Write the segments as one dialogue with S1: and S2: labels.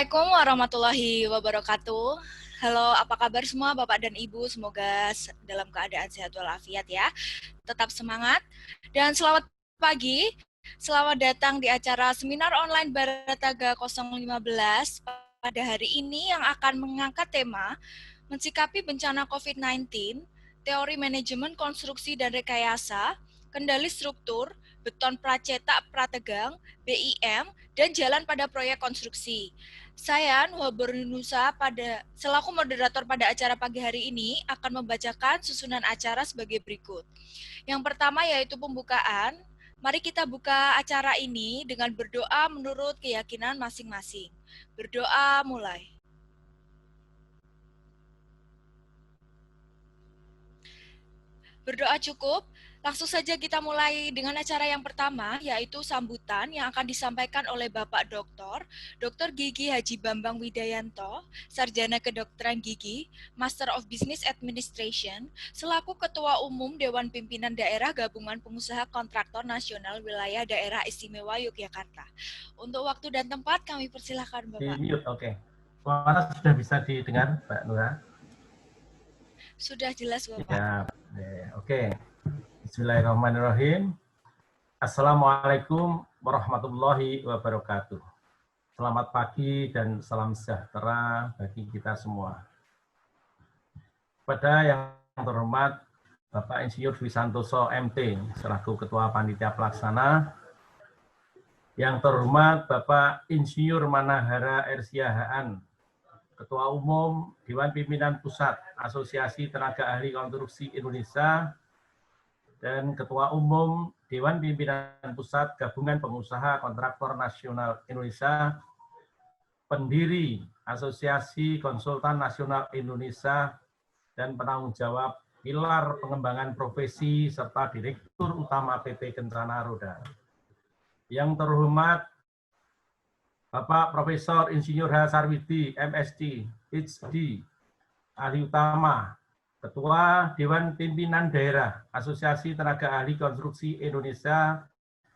S1: Assalamualaikum warahmatullahi wabarakatuh. Halo, apa kabar semua Bapak dan Ibu? Semoga dalam keadaan sehat walafiat ya. Tetap semangat dan selamat pagi. Selamat datang di acara seminar online Barataga 015 pada hari ini yang akan mengangkat tema Mensikapi Bencana COVID-19, Teori Manajemen Konstruksi dan Rekayasa, Kendali Struktur, Beton Pracetak Prategang, BIM, dan Jalan pada Proyek Konstruksi. Saya, Nusa, selaku moderator pada acara pagi hari ini, akan membacakan susunan acara sebagai berikut. Yang pertama yaitu pembukaan. Mari kita buka acara ini dengan berdoa menurut keyakinan masing-masing. Berdoa mulai. Berdoa cukup, langsung saja kita mulai dengan acara yang pertama, yaitu sambutan yang akan disampaikan oleh Bapak Dr. Gigi Haji Bambang Widayanto, Sarjana Kedokteran Gigi, Master of Business Administration, selaku Ketua Umum Dewan Pimpinan Daerah Gabungan Pengusaha Kontraktor Nasional Wilayah Daerah Istimewa Yogyakarta. Untuk waktu dan tempat kami persilahkan Bapak.
S2: Oke. Suara sudah bisa didengar, Mbak Nura?
S1: Sudah jelas Bapak.
S2: Ya, oke. Bismillahirrahmanirrahim. Assalamualaikum warahmatullahi wabarakatuh. Selamat pagi dan salam sejahtera bagi kita semua. Pada yang terhormat Bapak Insinyur Dwi Santoso MT, selaku Ketua Panitia Pelaksana, yang terhormat Bapak Insinyur Manahara Ersiahaan, Ketua Umum Dewan Pimpinan Pusat Asosiasi Tenaga Ahli Konstruksi Indonesia, dan Ketua Umum Dewan Pimpinan Pusat Gabungan Pengusaha Kontraktor Nasional Indonesia, pendiri Asosiasi Konsultan Nasional Indonesia, dan penanggung jawab Pilar Pengembangan Profesi, serta Direktur Utama PT Kencana Roda. Yang terhormat Bapak Profesor Insinyur H. Sarwidi, MSc, PhD, Ahli Utama, Ketua Dewan Pimpinan Daerah Asosiasi Tenaga Ahli Konstruksi Indonesia,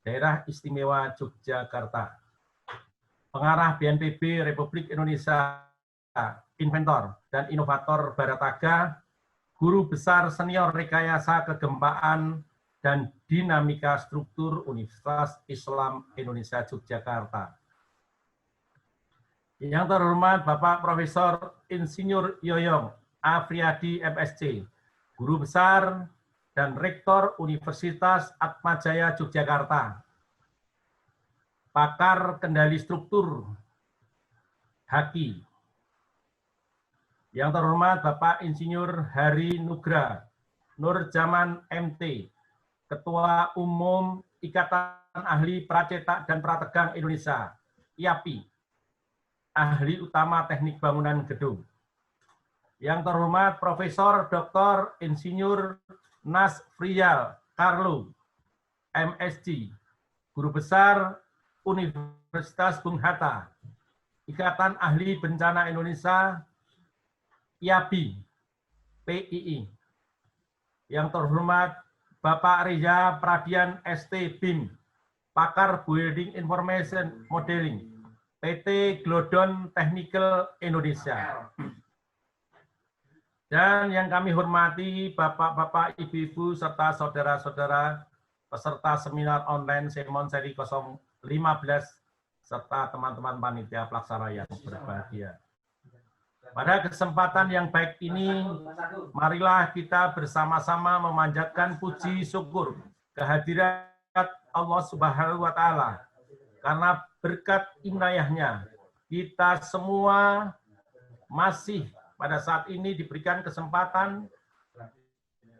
S2: Daerah Istimewa Yogyakarta, Pengarah BNPB Republik Indonesia, Inventor dan Inovator Barataga, Guru Besar Senior Rekayasa Kegempaan dan Dinamika Struktur Universitas Islam Indonesia Yogyakarta. Yang terhormat Bapak Profesor Insinyur Yoyong Afriyadi, MSc, Guru Besar dan Rektor Universitas Atmajaya Yogyakarta, Pakar Kendali Struktur, HAKI. Yang terhormat Bapak Insinyur Hari Nugra Nurjaman, MT, Ketua Umum Ikatan Ahli Pracetak dan Prategang Indonesia, IAPI, Ahli Utama Teknik Bangunan Gedung. Yang terhormat Profesor Dr. Insinyur Nas Friyal Carlo, MSc, Guru Besar Universitas Bung Hatta, Ikatan Ahli Bencana Indonesia, IABI, PII. Yang terhormat Bapak Reza Pradian ST BIM, Pakar Building Information Modeling, PT Glodon Technical Indonesia. Dan yang kami hormati Bapak-Bapak, Ibu-Ibu, serta saudara-saudara peserta seminar online Semon seri 015, serta teman-teman panitia pelaksana yang berbahagia. Pada kesempatan yang baik ini, marilah kita bersama-sama memanjatkan puji syukur kehadirat Allah Subhanahu wa Ta'ala, karena berkat inayahnya kita semua masih pada saat ini diberikan kesempatan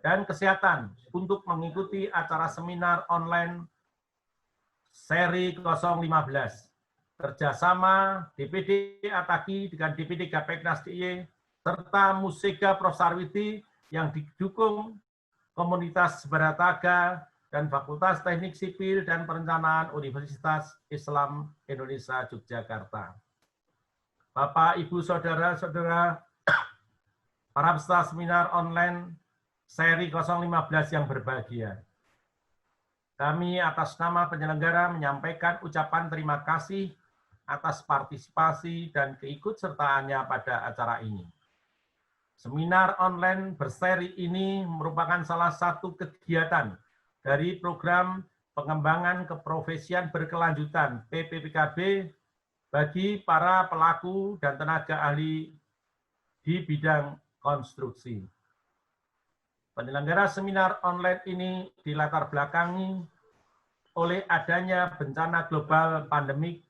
S2: dan kesehatan untuk mengikuti acara seminar online seri 015 kerjasama DPD Ataki dengan DPD Gapeknas DIY serta Musega Prof. Sarwidi yang didukung komunitas Barataga dan Fakultas Teknik Sipil dan Perencanaan Universitas Islam Indonesia Yogyakarta. Bapak, Ibu, saudara-saudara, para peserta seminar online seri 015 yang berbahagia. Kami atas nama penyelenggara menyampaikan ucapan terima kasih atas partisipasi dan keikutsertaannya pada acara ini. Seminar online berseri ini merupakan salah satu kegiatan dari program pengembangan keprofesian berkelanjutan PPPKB bagi para pelaku dan tenaga ahli di bidang konstruksi. Penyelenggara seminar online ini dilatar belakangi oleh adanya bencana global pandemik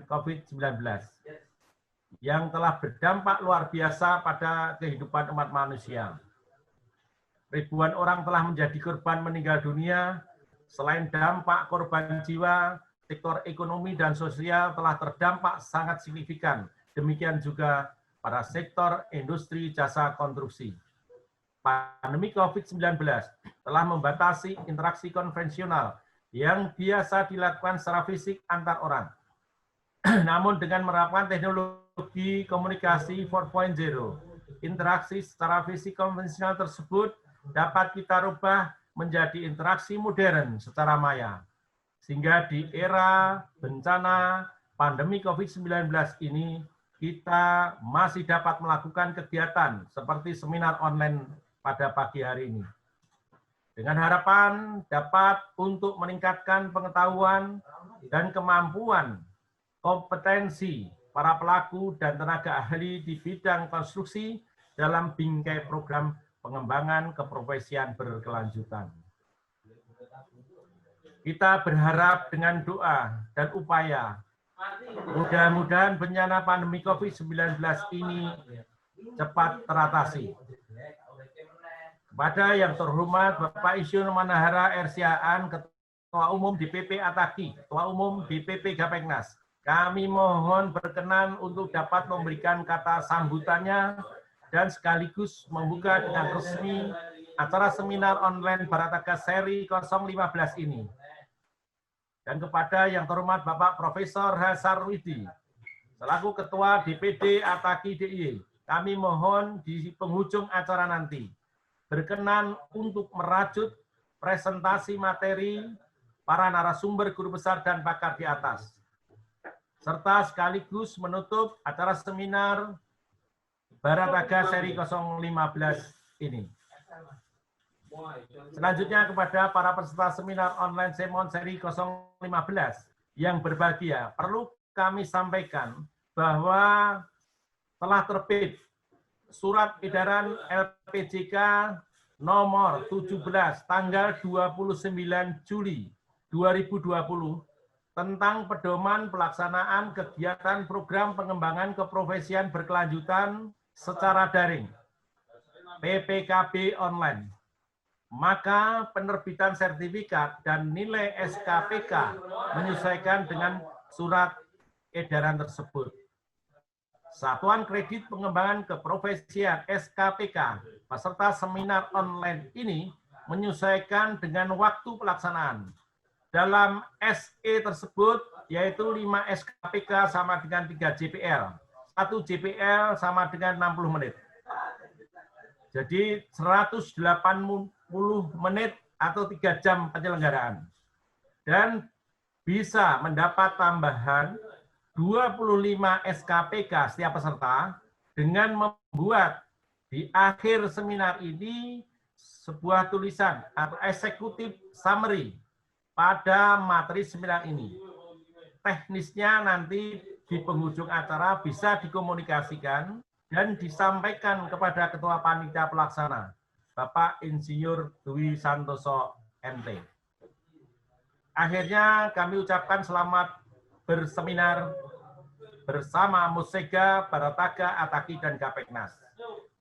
S2: COVID-19 yang telah berdampak luar biasa pada kehidupan umat manusia. Ribuan orang telah menjadi korban meninggal dunia. Selain dampak korban jiwa, sektor ekonomi dan sosial telah terdampak sangat signifikan. Demikian juga pada sektor industri jasa konstruksi. Pandemi COVID-19 telah membatasi interaksi konvensional yang biasa dilakukan secara fisik antar orang. Namun dengan menerapkan teknologi komunikasi 4.0, interaksi secara fisik konvensional tersebut dapat kita rubah menjadi interaksi modern secara maya. Sehingga di era bencana pandemi COVID-19 ini, kita masih dapat melakukan kegiatan seperti seminar online pada pagi hari ini. Dengan harapan dapat untuk meningkatkan pengetahuan dan kemampuan kompetensi para pelaku dan tenaga ahli di bidang konstruksi dalam bingkai program pengembangan keprofesian berkelanjutan. Kita berharap dengan doa dan upaya, mudah-mudahan bencana pandemi COVID-19 ini cepat teratasi. Kepada yang terhormat Bapak Isyun Manahara RSiaan, Ketua Umum DPP Ataki, Ketua Umum DPP Gapeknas, kami mohon berkenan untuk dapat memberikan kata sambutannya dan sekaligus membuka dengan resmi acara seminar online Barataka seri 015 ini. Dan kepada yang terhormat Bapak Profesor Hasarwidi, selaku Ketua DPD Ataki DIY, kami mohon di penghujung acara nanti berkenan untuk merajut presentasi materi para narasumber guru besar dan pakar di atas, serta sekaligus menutup acara seminar Barataka seri 015 ini. Selanjutnya kepada para peserta seminar online Semon seri 015 yang berbahagia, perlu kami sampaikan bahwa telah terbit Surat Edaran LPJK nomor 17 tanggal 29 Juli 2020 tentang pedoman pelaksanaan kegiatan program pengembangan keprofesian berkelanjutan secara daring, PPKB online. Maka penerbitan sertifikat dan nilai SKPK menyesuaikan dengan surat edaran tersebut. Satuan Kredit Pengembangan Keprofesian SKPK peserta seminar online ini menyesuaikan dengan waktu pelaksanaan. Dalam SE tersebut yaitu 5 SKPK sama dengan 3 JPL. 1 JPL sama dengan 60 menit. Jadi 180 menit atau 3 jam penyelenggaraan. Dan bisa mendapat tambahan 25 SKPK setiap peserta dengan membuat di akhir seminar ini sebuah tulisan atau executive summary pada materi seminar ini. Teknisnya nanti di penghujung acara bisa dikomunikasikan dan disampaikan kepada Ketua Panitia Pelaksana, Bapak Insinyur Dwi Santoso MT. Akhirnya kami ucapkan selamat berseminar bersama Musega, Barataka, Ataki, dan Gapeknas.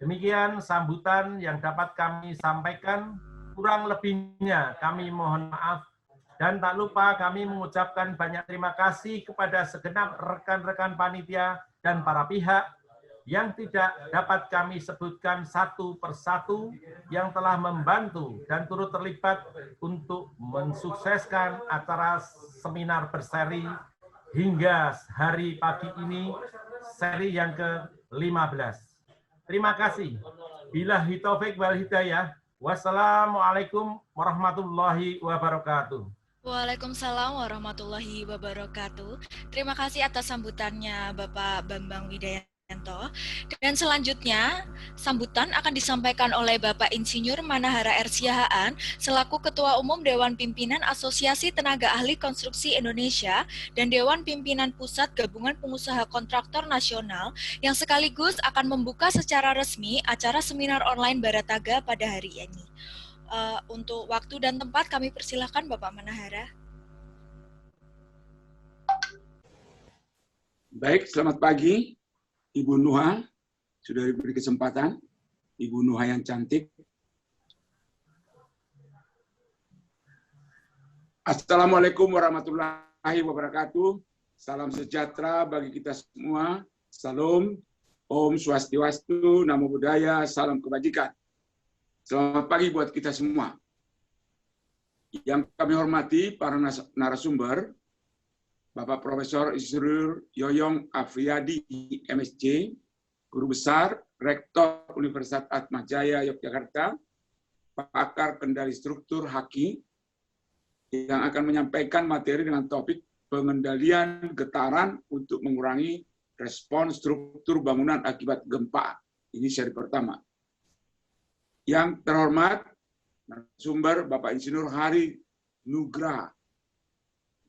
S2: Demikian sambutan yang dapat kami sampaikan. Kurang lebihnya kami mohon maaf. Dan tak lupa kami mengucapkan banyak terima kasih kepada segenap rekan-rekan panitia dan para pihak yang tidak dapat kami sebutkan satu persatu yang telah membantu dan turut terlibat untuk mensukseskan acara seminar berseri hingga hari pagi ini, seri yang ke-15. Terima kasih. Billahi taufik wal hidayah. Wassalamualaikum warahmatullahi wabarakatuh.
S1: Waalaikumsalam warahmatullahi wabarakatuh. Terima kasih atas sambutannya Bapak Bambang Widayanto. Dan selanjutnya, sambutan akan disampaikan oleh Bapak Insinyur Manahara R. Siahaan selaku Ketua Umum Dewan Pimpinan Asosiasi Tenaga Ahli Konstruksi Indonesia dan Dewan Pimpinan Pusat Gabungan Pengusaha Kontraktor Nasional yang sekaligus akan membuka secara resmi acara seminar online Barataga pada hari ini. Untuk waktu dan tempat kami persilahkan Bapak Manahara.
S3: Baik, selamat pagi Ibu Nuha, sudah diberi kesempatan, Ibu Nuha yang cantik. Assalamualaikum warahmatullahi wabarakatuh, salam sejahtera bagi kita semua, salam, Om Swastiastu, Namo Buddhaya, salam kebajikan. Selamat pagi buat kita semua. Yang kami hormati para narasumber, Bapak Profesor Insinyur Yoyong Afriyadi, MSc, Guru Besar, Rektor Universitas Atmajaya, Yogyakarta, pakar kendali struktur HAKI, yang akan menyampaikan materi dengan topik pengendalian getaran untuk mengurangi respon struktur bangunan akibat gempa. Ini seri pertama. Yang terhormat, narasumber Bapak Insinyur Hari Nugraha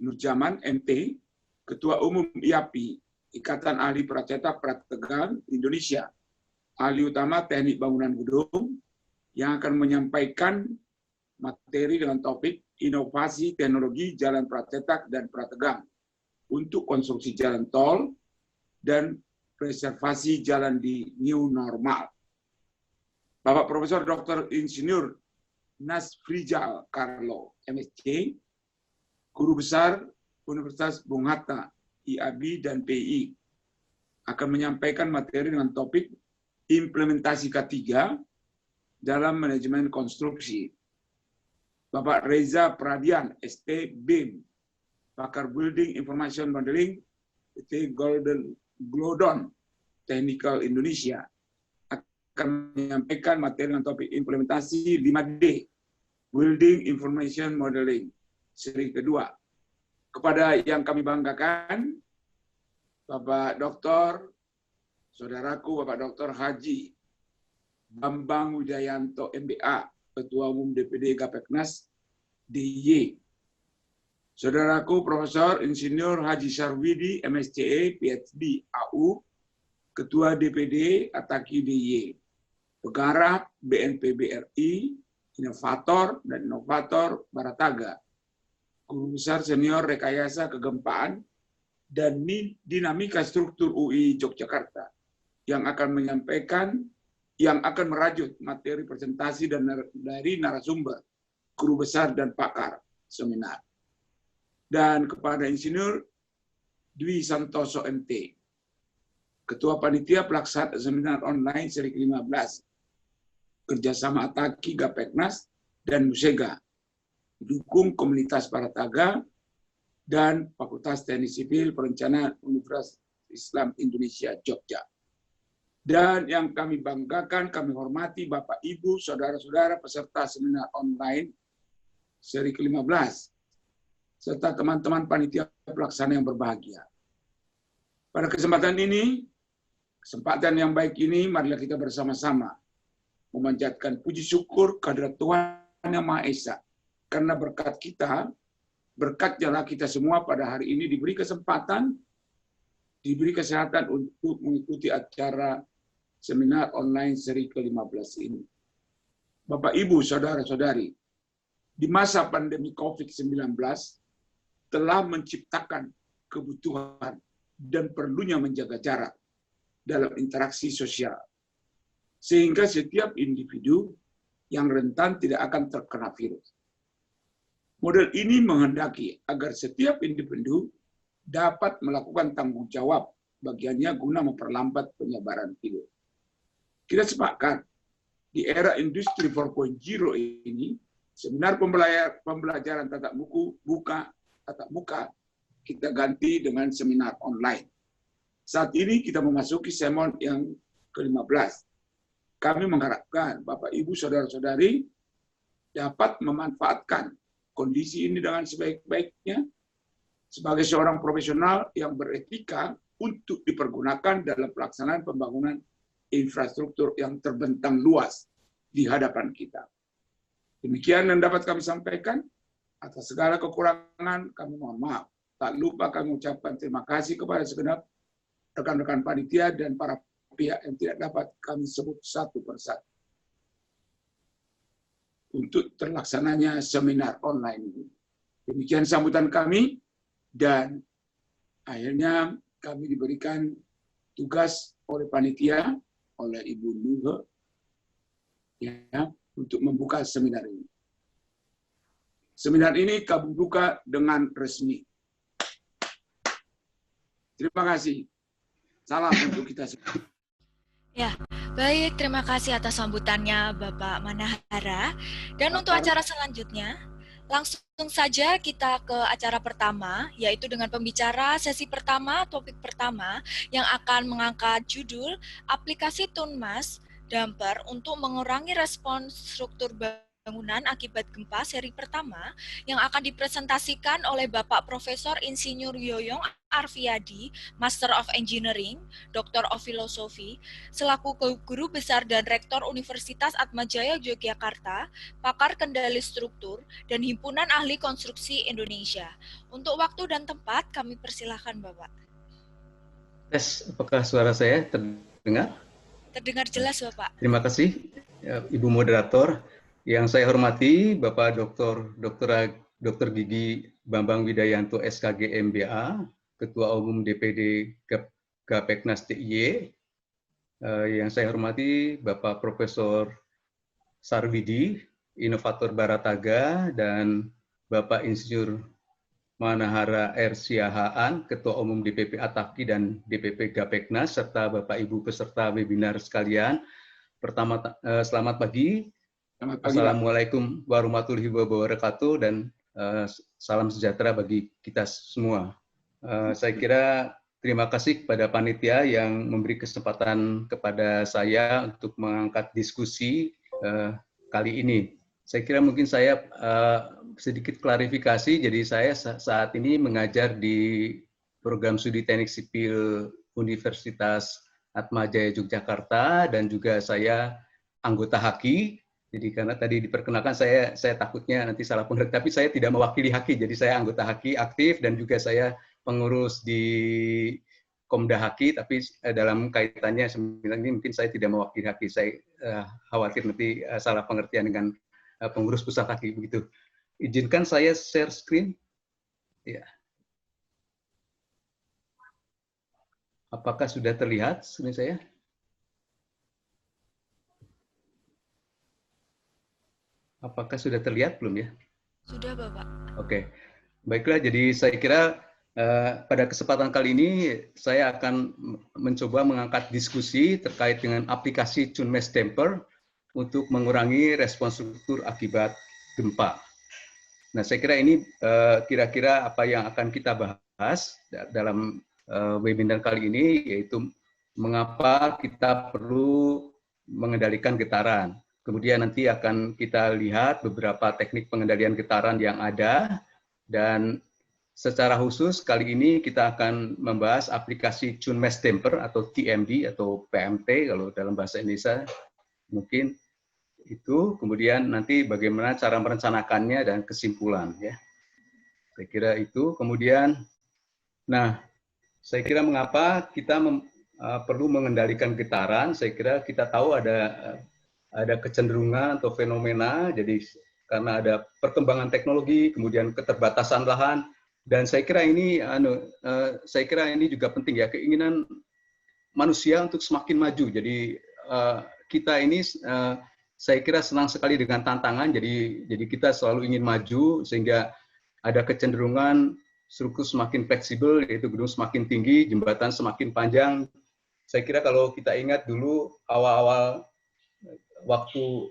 S3: Nurjaman, MT, Ketua Umum IAPI, Ikatan Ahli Pracetak Prategang Indonesia, Ahli Utama Teknik Bangunan Gedung, yang akan menyampaikan materi dengan topik inovasi teknologi jalan pracetak dan prategang untuk konstruksi jalan tol dan preservasi jalan di new normal. Bapak Profesor Dr. Insinyur Nasfrijal Carlo, MSc, Guru Besar Universitas Bung Hatta, IAB dan PI, akan menyampaikan materi dengan topik implementasi K3 dalam manajemen konstruksi. Bapak Reza Pradian, ST BIM, pakar Building Information Modeling, PT Glodon Technical Indonesia, akan menyampaikan materi dengan topik implementasi 5D, Building Information Modeling, seri kedua. Kepada yang kami banggakan, Bapak Doktor, saudaraku Bapak Doktor Haji Bambang Widayanto, MBA, Ketua Umum DPD Gapeknas, DIY. Saudaraku Profesor Insinyur Haji Sarwidi, MSCE, PhD, AU, Ketua DPD Ataki DIY. Pegarap BNPB-RI, inovator dan inovator Barataga, Guru Besar Senior Rekayasa Kegempaan dan Dinamika Struktur UI Yogyakarta, yang akan merajut materi presentasi dari narasumber, guru besar dan pakar seminar. Dan kepada Insinyur Dwi Santoso MT, Ketua Panitia Pelaksana Seminar Online seri ke-15, kerjasama Ataki, Gapeknas, dan Musega, dukung komunitas Barataga, dan Fakultas Teknik Sipil Perencanaan Universitas Islam Indonesia, Jogja. Dan yang kami banggakan, kami hormati Bapak, Ibu, saudara-saudara peserta seminar online seri ke-15, serta teman-teman panitia pelaksana yang berbahagia. Pada kesempatan ini, kesempatan yang baik ini, marilah kita bersama-sama memanjatkan puji syukur kehadirat Tuhan Yang Maha Esa, karena berkat jalan kita semua pada hari ini diberi kesempatan, diberi kesehatan untuk mengikuti acara seminar online seri ke-15 ini. Bapak, Ibu, saudara-saudari, di masa pandemi COVID-19 telah menciptakan kebutuhan dan perlunya menjaga jarak dalam interaksi sosial, sehingga setiap individu yang rentan tidak akan terkena virus. Model ini menghendaki agar setiap individu dapat melakukan tanggung jawab bagiannya guna memperlambat penyebaran virus. Kita sepakat, di era industri 4.0 ini, seminar pembelajaran tatap muka kita ganti dengan seminar online. Saat ini kita memasuki semon yang ke-15. Kami mengharapkan Bapak, Ibu, saudara-saudari dapat memanfaatkan kondisi ini dengan sebaik-baiknya sebagai seorang profesional yang beretika untuk dipergunakan dalam pelaksanaan pembangunan infrastruktur yang terbentang luas di hadapan kita. Demikian yang dapat kami sampaikan. Atas segala kekurangan kami mohon maaf. Tak lupa kami ucapkan terima kasih kepada segenap rekan-rekan panitia dan para pihak yang tidak dapat kami sebut satu persatu untuk terlaksananya seminar online ini. Demikian sambutan kami, dan akhirnya kami diberikan tugas oleh panitia, oleh Ibu Nuhe, ya, untuk membuka seminar ini. Seminar ini kami buka dengan resmi. Terima kasih. Salam untuk kita semua.
S1: Ya, baik. Terima kasih atas sambutannya Bapak Manahara. Dan untuk acara selanjutnya, langsung saja kita ke acara pertama, yaitu dengan pembicara sesi pertama, topik pertama, yang akan mengangkat judul Aplikasi Tunmas Damper untuk mengurangi respons struktur bangunan akibat gempa seri pertama, yang akan dipresentasikan oleh Bapak Profesor Insinyur Yoyong Arfiadi, Master of Engineering, Doktor of Philosophy, selaku Guru Besar dan Rektor Universitas Atmajaya Yogyakarta, pakar kendali struktur, dan Himpunan Ahli Konstruksi Indonesia. Untuk waktu dan tempat, kami persilahkan Bapak.
S4: Tes, apakah suara saya terdengar?
S1: Terdengar jelas Bapak.
S4: Terima kasih, Ibu Moderator. Yang saya hormati Bapak Dr. Gigi Bambang Widayanto SKG MBA, Ketua Umum DPD Gapeknas DIY. Yang saya hormati Bapak Profesor Sarwidi, Inovator Barataga, dan Bapak Insinyur Manahara R. Siahaan, Ketua Umum DPP Ataki dan DPP Gapeknas, serta Bapak Ibu peserta webinar sekalian. Pertama, selamat pagi. Assalamualaikum warahmatullahi wabarakatuh, dan salam sejahtera bagi kita semua. Saya kira terima kasih kepada panitia yang memberi kesempatan kepada saya untuk mengangkat diskusi kali ini. Saya kira mungkin saya sedikit klarifikasi, jadi saya saat ini mengajar di program studi teknik sipil Universitas Atmajaya Yogyakarta, dan juga saya anggota HAKI. Jadi karena tadi diperkenalkan saya takutnya nanti salah pengertian, tapi saya tidak mewakili HAKI, jadi saya anggota HAKI aktif dan juga saya pengurus di Komda HAKI, tapi dalam kaitannya sebenarnya ini mungkin saya tidak mewakili HAKI, saya khawatir nanti salah pengertian dengan pengurus pusat HAKI begitu. Izinkan saya share screen. Ya. Apakah sudah terlihat screen saya? Apakah sudah terlihat belum ya?
S1: Sudah Bapak.
S4: Oke, baiklah. Jadi saya kira pada kesempatan kali ini saya akan mencoba mengangkat diskusi terkait dengan aplikasi Tunmas Damper untuk mengurangi respons struktur akibat gempa. Nah, saya kira ini kira-kira apa yang akan kita bahas dalam webinar kali ini, yaitu mengapa kita perlu mengendalikan getaran. Kemudian nanti akan kita lihat beberapa teknik pengendalian getaran yang ada, dan secara khusus kali ini kita akan membahas aplikasi Tunmas Damper atau TMD atau PMT kalau dalam bahasa Indonesia mungkin itu. Kemudian nanti bagaimana cara merencanakannya dan kesimpulan, ya. Saya kira itu. Kemudian, nah, saya kira mengapa kita perlu mengendalikan getaran. Saya kira kita tahu ada kecenderungan atau fenomena, jadi karena ada perkembangan teknologi, kemudian keterbatasan lahan, dan saya kira ini juga penting ya, keinginan manusia untuk semakin maju. Jadi kita ini saya kira senang sekali dengan tantangan, jadi kita selalu ingin maju, sehingga ada kecenderungan struktur semakin fleksibel, yaitu gedung semakin tinggi, jembatan semakin panjang. Saya kira kalau kita ingat dulu awal-awal waktu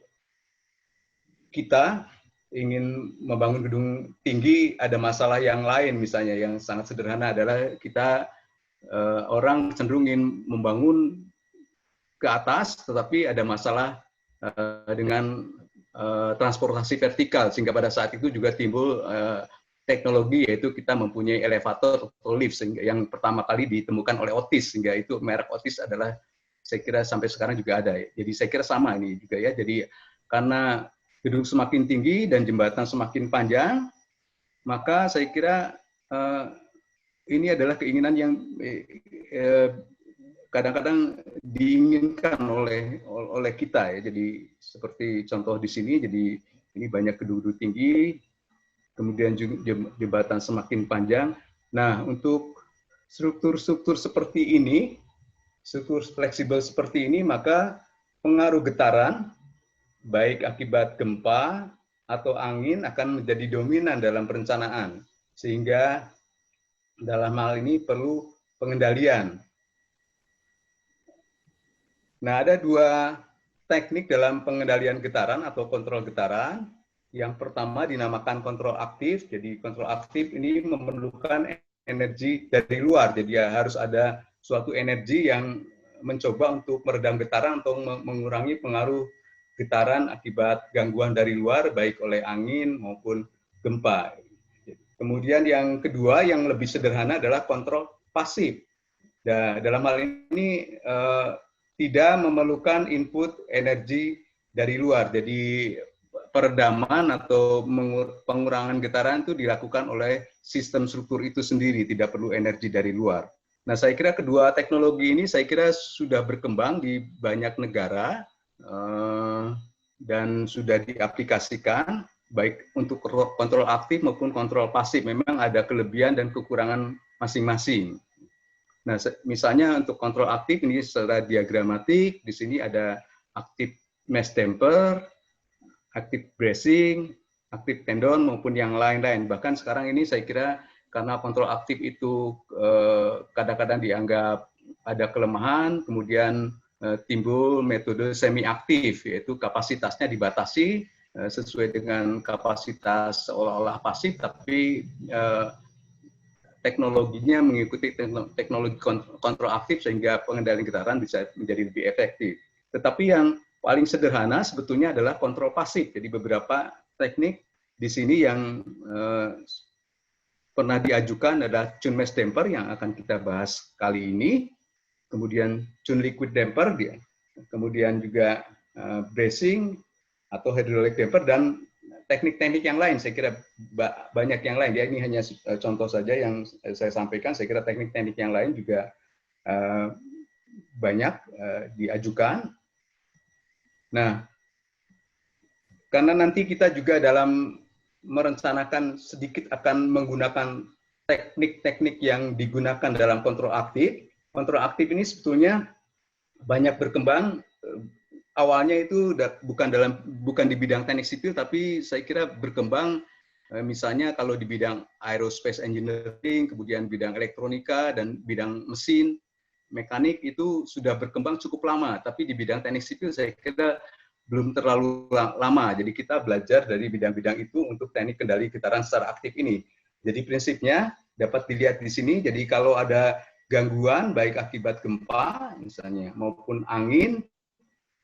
S4: kita ingin membangun gedung tinggi, ada masalah yang lain, misalnya yang sangat sederhana adalah kita orang cenderung ingin membangun ke atas, tetapi ada masalah dengan transportasi vertikal, sehingga pada saat itu juga timbul teknologi, yaitu kita mempunyai elevator atau lift, sehingga yang pertama kali ditemukan oleh Otis, sehingga itu merek Otis adalah, saya kira sampai sekarang juga ada. Jadi saya kira sama ini juga ya. Jadi karena gedung semakin tinggi dan jembatan semakin panjang, maka saya kira ini adalah keinginan yang kadang-kadang diinginkan oleh kita ya. Jadi seperti contoh di sini, jadi ini banyak gedung-gedung tinggi, kemudian juga jembatan semakin panjang. Nah, untuk struktur-struktur seperti ini, struktur fleksibel seperti ini, maka pengaruh getaran baik akibat gempa atau angin akan menjadi dominan dalam perencanaan, sehingga dalam hal ini perlu pengendalian. Nah, ada dua teknik dalam pengendalian getaran atau kontrol getaran. Yang pertama dinamakan kontrol aktif. Jadi kontrol aktif ini memerlukan energi dari luar. Jadi harus ada suatu energi yang mencoba untuk meredam getaran atau mengurangi pengaruh getaran akibat gangguan dari luar, baik oleh angin maupun gempa. Kemudian yang kedua yang lebih sederhana adalah kontrol pasif. Nah, dalam hal ini tidak memerlukan input energi dari luar. Jadi peredaman atau pengurangan getaran itu dilakukan oleh sistem struktur itu sendiri, tidak perlu energi dari luar. Nah, saya kira kedua teknologi ini saya kira sudah berkembang di banyak negara dan sudah diaplikasikan baik untuk kontrol aktif maupun kontrol pasif. Memang ada kelebihan dan kekurangan masing-masing. Nah, misalnya untuk kontrol aktif ini secara diagramatik, di sini ada aktif mesh damper, aktif bracing, aktif tendon maupun yang lain-lain. Bahkan sekarang ini saya kira karena kontrol aktif itu kadang-kadang dianggap ada kelemahan, kemudian timbul metode semi aktif, yaitu kapasitasnya dibatasi sesuai dengan kapasitas seolah-olah pasif, tapi teknologinya mengikuti teknologi kontrol aktif sehingga pengendalian getaran bisa menjadi lebih efektif. Tetapi yang paling sederhana sebetulnya adalah kontrol pasif. Jadi beberapa teknik di sini yang pernah diajukan adalah Chun mesh damper yang akan kita bahas kali ini, kemudian Chun liquid damper, kemudian juga bracing atau hydraulic damper, dan teknik-teknik yang lain. Saya kira banyak yang lain. Ya, ini hanya contoh saja yang saya sampaikan. Saya kira teknik-teknik yang lain juga banyak diajukan. Nah, karena nanti kita juga dalam merencanakan sedikit akan menggunakan teknik-teknik yang digunakan dalam kontrol aktif. Kontrol aktif ini sebetulnya banyak berkembang. Awalnya itu bukan di bidang teknik sipil, tapi saya kira berkembang misalnya kalau di bidang aerospace engineering, kemudian bidang elektronika dan bidang mesin, mekanik itu sudah berkembang cukup lama. Tapi di bidang teknik sipil saya kira belum terlalu lama. Jadi kita belajar dari bidang-bidang itu untuk teknik kendali getaran secara aktif ini. Jadi prinsipnya dapat dilihat di sini. Jadi kalau ada gangguan baik akibat gempa misalnya maupun angin,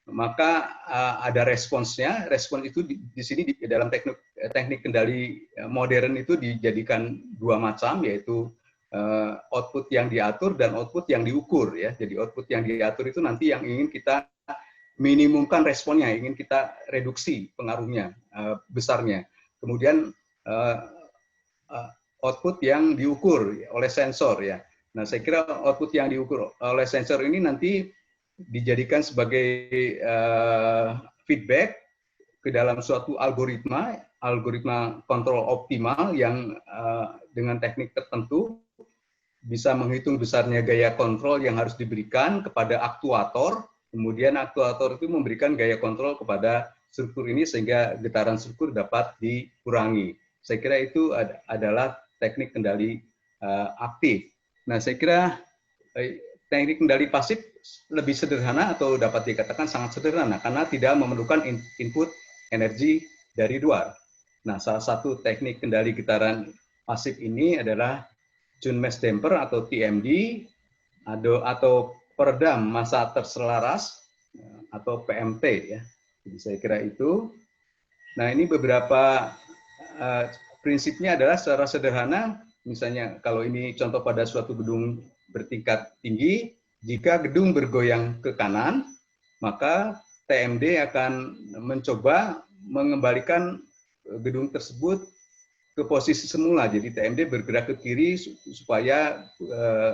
S4: maka ada responsnya. Respons itu di sini dalam teknik kendali modern itu dijadikan dua macam, yaitu output yang diatur dan output yang diukur ya. Jadi output yang diatur itu nanti yang ingin kita minimumkan responnya, ingin kita reduksi pengaruhnya, besarnya. Kemudian output yang diukur oleh sensor ya. Nah, saya kira output yang diukur oleh sensor ini nanti dijadikan sebagai feedback ke dalam suatu algoritma kontrol optimal yang dengan teknik tertentu bisa menghitung besarnya gaya kontrol yang harus diberikan kepada aktuator, kemudian aktuator itu memberikan gaya kontrol kepada struktur ini sehingga getaran struktur dapat dikurangi. Saya kira itu adalah teknik kendali aktif. Nah, saya kira teknik kendali pasif lebih sederhana atau dapat dikatakan sangat sederhana karena tidak memerlukan input energi dari luar. Nah, salah satu teknik kendali getaran pasif ini adalah Chun mesh damper atau TMD atau peredam massa terselaras atau PMT ya. Jadi saya kira itu. Nah, ini beberapa prinsipnya adalah secara sederhana, misalnya kalau ini contoh pada suatu gedung bertingkat tinggi, jika gedung bergoyang ke kanan, maka TMD akan mencoba mengembalikan gedung tersebut ke posisi semula. Jadi TMD bergerak ke kiri supaya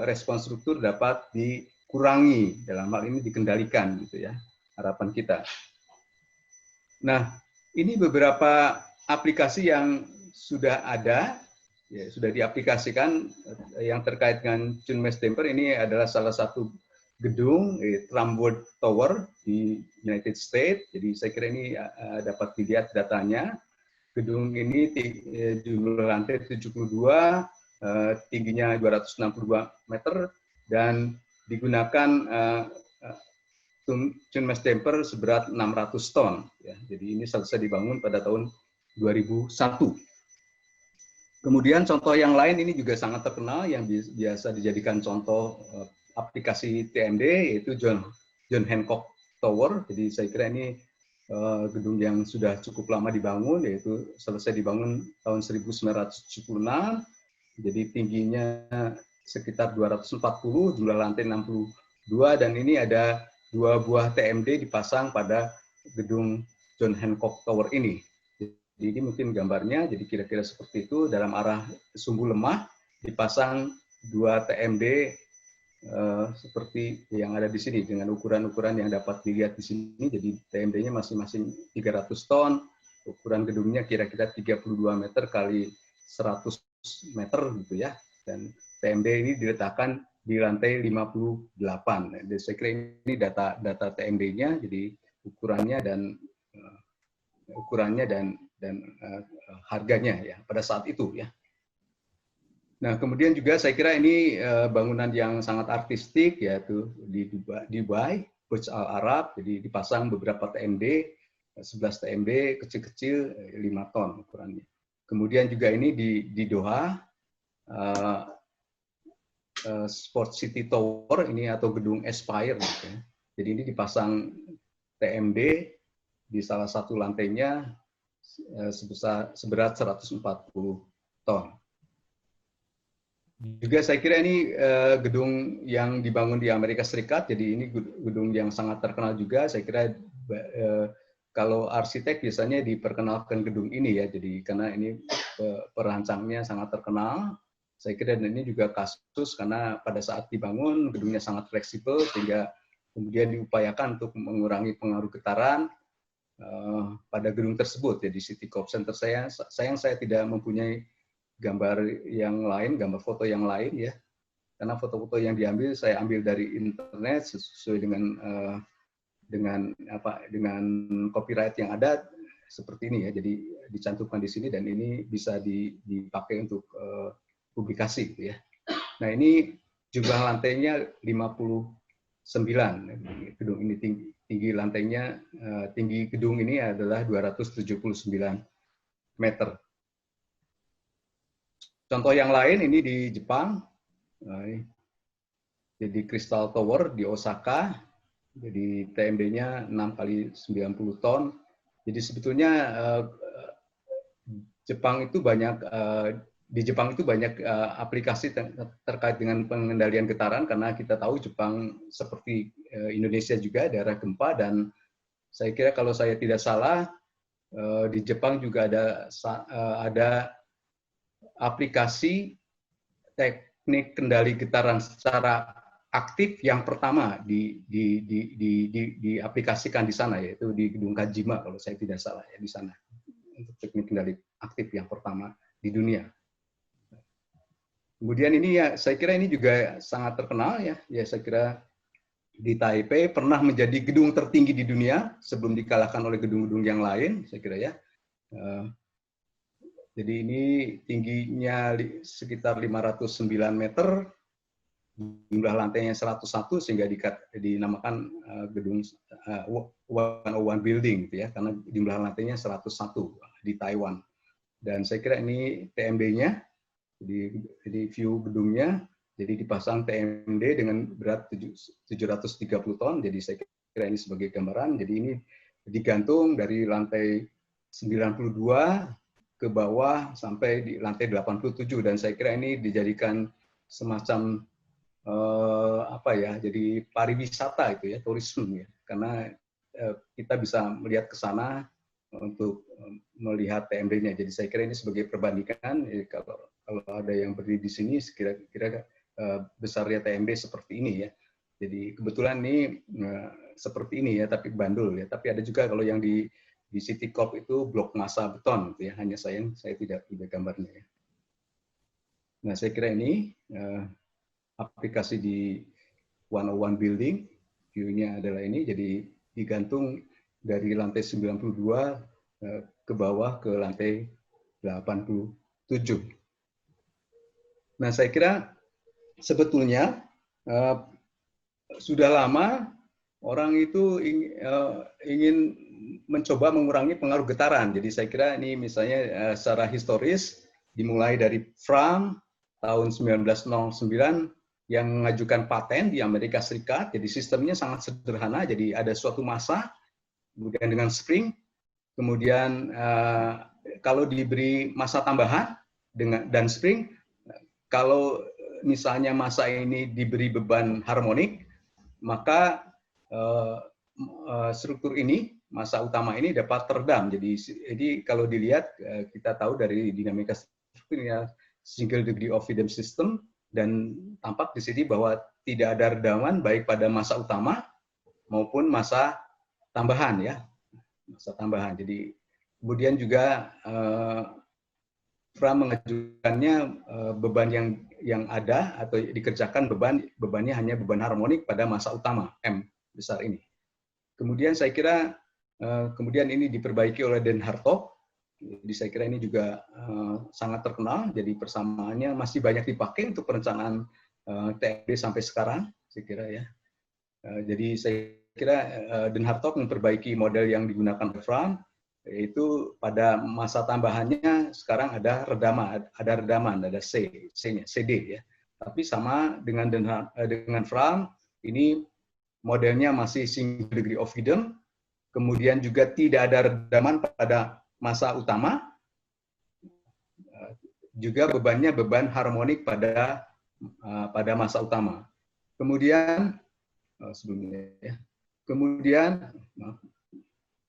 S4: respon struktur dapat dikurangi, dalam hal ini dikendalikan gitu ya, harapan kita. Nah, ini beberapa aplikasi yang sudah ada, ya, sudah diaplikasikan yang terkait dengan Tune Mesh Damper. Ini adalah salah satu gedung Trumwood Tower di United States. Jadi saya kira ini dapat dilihat datanya. Gedung ini jumlah lantai 72, tingginya 262 meter, dan digunakan Tune Mesh Damper seberat 600 ton. Ya, jadi ini selesai dibangun pada tahun 2001. Kemudian contoh yang lain ini juga sangat terkenal yang biasa dijadikan contoh aplikasi TMD, yaitu John Hancock Tower. Jadi saya kira ini gedung yang sudah cukup lama dibangun, yaitu selesai dibangun tahun 1976. Jadi tingginya sekitar 240, jumlah lantai 62, dan ini ada 2 buah TMD dipasang pada gedung John Hancock Tower ini. Jadi ini mungkin gambarnya, jadi kira-kira seperti itu, dalam arah sumbu lemah dipasang 2 TMD seperti yang ada di sini dengan ukuran-ukuran yang dapat dilihat di sini. Jadi TMD-nya masing-masing 300 ton, ukuran gedungnya kira-kira 32 meter kali 100 meter gitu ya. Dan TMD ini diletakkan di lantai 58. Jadi saya kira ini data TMD-nya, jadi ukurannya dan harganya ya pada saat itu ya. Nah, kemudian juga saya kira ini bangunan yang sangat artistik, yaitu di Dubai, Burj Al Arab, jadi dipasang beberapa TMD, 11 TMD kecil-kecil 5 ton ukurannya. Kemudian juga ini di Doha, Sport City Tower ini atau gedung Aspire, gitu ya. Jadi ini dipasang TMD di salah satu lantainya seberat 140 ton. Juga saya kira ini gedung yang dibangun di Amerika Serikat, jadi ini gedung yang sangat terkenal juga. Saya kira kalau arsitek biasanya diperkenalkan gedung ini ya, jadi karena ini perancangnya sangat terkenal. Saya kira dan ini juga kasus karena pada saat dibangun gedungnya sangat fleksibel sehingga kemudian diupayakan untuk mengurangi pengaruh getaran pada gedung tersebut. Jadi City Corp Center sayang saya tidak mempunyai gambar yang lain, gambar foto yang lain ya, karena foto-foto yang diambil saya ambil dari internet sesuai dengan copyright yang ada seperti ini ya, jadi dicantumkan di sini dan ini bisa dipakai untuk publikasi gitu ya. Nah ini jumlah lantainya 59, gedung ini tinggi lantainya, tinggi gedung ini adalah 279 meter. Contoh yang lain ini di Jepang, jadi Crystal Tower di Osaka, jadi TMD-nya 6 kali 90 ton. Jadi sebetulnya di Jepang itu banyak aplikasi terkait dengan pengendalian getaran karena kita tahu Jepang seperti Indonesia juga daerah gempa, dan saya kira kalau saya tidak salah di Jepang juga ada aplikasi teknik kendali getaran secara aktif yang pertama diaplikasikan di sana, yaitu di Gedung Kajima kalau saya tidak salah ya, di sana untuk teknik kendali aktif yang pertama di dunia. Kemudian ini ya saya kira ini juga sangat terkenal ya saya kira di Taipei pernah menjadi gedung tertinggi di dunia sebelum dikalahkan oleh gedung-gedung yang lain saya kira ya. Jadi ini tingginya sekitar 509 meter, jumlah lantainya 101 sehingga dinamakan gedung 101 building gitu ya, karena jumlah lantainya 101 di Taiwan. Dan saya kira ini TMD-nya, jadi view gedungnya, jadi dipasang TMD dengan berat 730 ton, jadi saya kira ini sebagai gambaran. Jadi ini digantung dari lantai 92 ke bawah sampai di lantai 87, dan saya kira ini dijadikan semacam jadi pariwisata itu ya, tourism ya, karena kita bisa melihat ke sana untuk melihat TMB-nya. Jadi saya kira ini sebagai perbandingan, kalau ada yang berdiri di sini, kira-kira besarnya TMB seperti ini ya. Jadi kebetulan ini seperti ini ya, tapi bandul ya. Tapi ada juga kalau yang di City Corp itu blok massa beton gitu ya. Hanya saya tidak gambarnya ya. Nah, saya kira ini aplikasi di 101 building, view-nya adalah ini, jadi digantung dari lantai 92 ke bawah ke lantai 87. Nah, saya kira sebetulnya sudah lama orang itu ingin mencoba mengurangi pengaruh getaran. Jadi saya kira ini misalnya secara historis dimulai dari Fram tahun 1909 yang mengajukan paten di Amerika Serikat. Jadi sistemnya sangat sederhana. Jadi ada suatu massa, kemudian dengan spring, kemudian kalau diberi massa tambahan dan spring, kalau misalnya massa ini diberi beban harmonik, maka struktur ini, massa utama ini dapat teredam. Jadi kalau dilihat, kita tahu dari dinamika struktur ya, single degree of freedom system, dan tampak di sini bahwa tidak ada redaman baik pada massa utama maupun massa tambahan ya, massa tambahan. Jadi kemudian juga Fram mengajukannya beban yang ada atau dikerjakan bebannya hanya beban harmonik pada massa utama M besar ini. Kemudian saya kira kemudian ini diperbaiki oleh Den Hartog. Jadi saya kira ini juga sangat terkenal. Jadi persamaannya masih banyak dipakai untuk perencanaan TMB sampai sekarang, saya kira ya. Jadi saya kira Den Hartog memperbaiki model yang digunakan oleh Fram, yaitu pada masa tambahannya sekarang ada redaman, ada C-nya, CD ya. Tapi sama dengan Fram, ini modelnya masih single degree of freedom, kemudian juga tidak ada redaman pada massa utama, juga bebannya beban harmonik pada massa utama. Kemudian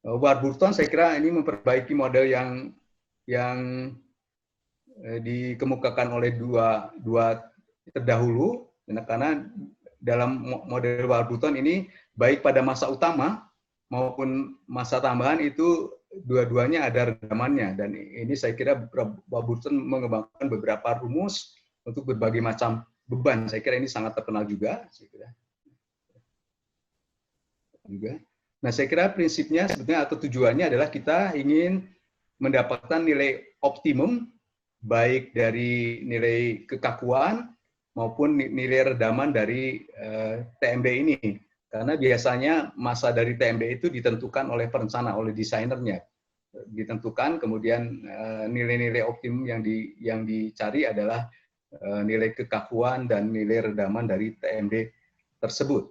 S4: Warburton saya kira ini memperbaiki model yang dikemukakan oleh dua terdahulu, karena dalam model Warburton ini baik pada massa utama maupun massa tambahan itu dua-duanya ada redamannya, dan ini saya kira Warburton mengembangkan beberapa rumus untuk berbagai macam beban. Saya kira ini sangat terkenal juga. Nah, saya kira prinsipnya sebetulnya atau tujuannya adalah kita ingin mendapatkan nilai optimum baik dari nilai kekakuan maupun nilai redaman dari TMB ini. Karena biasanya massa dari TMB itu ditentukan oleh perencana, oleh desainernya. Ditentukan, kemudian nilai-nilai optimum yang dicari adalah nilai kekakuan dan nilai redaman dari TMB tersebut.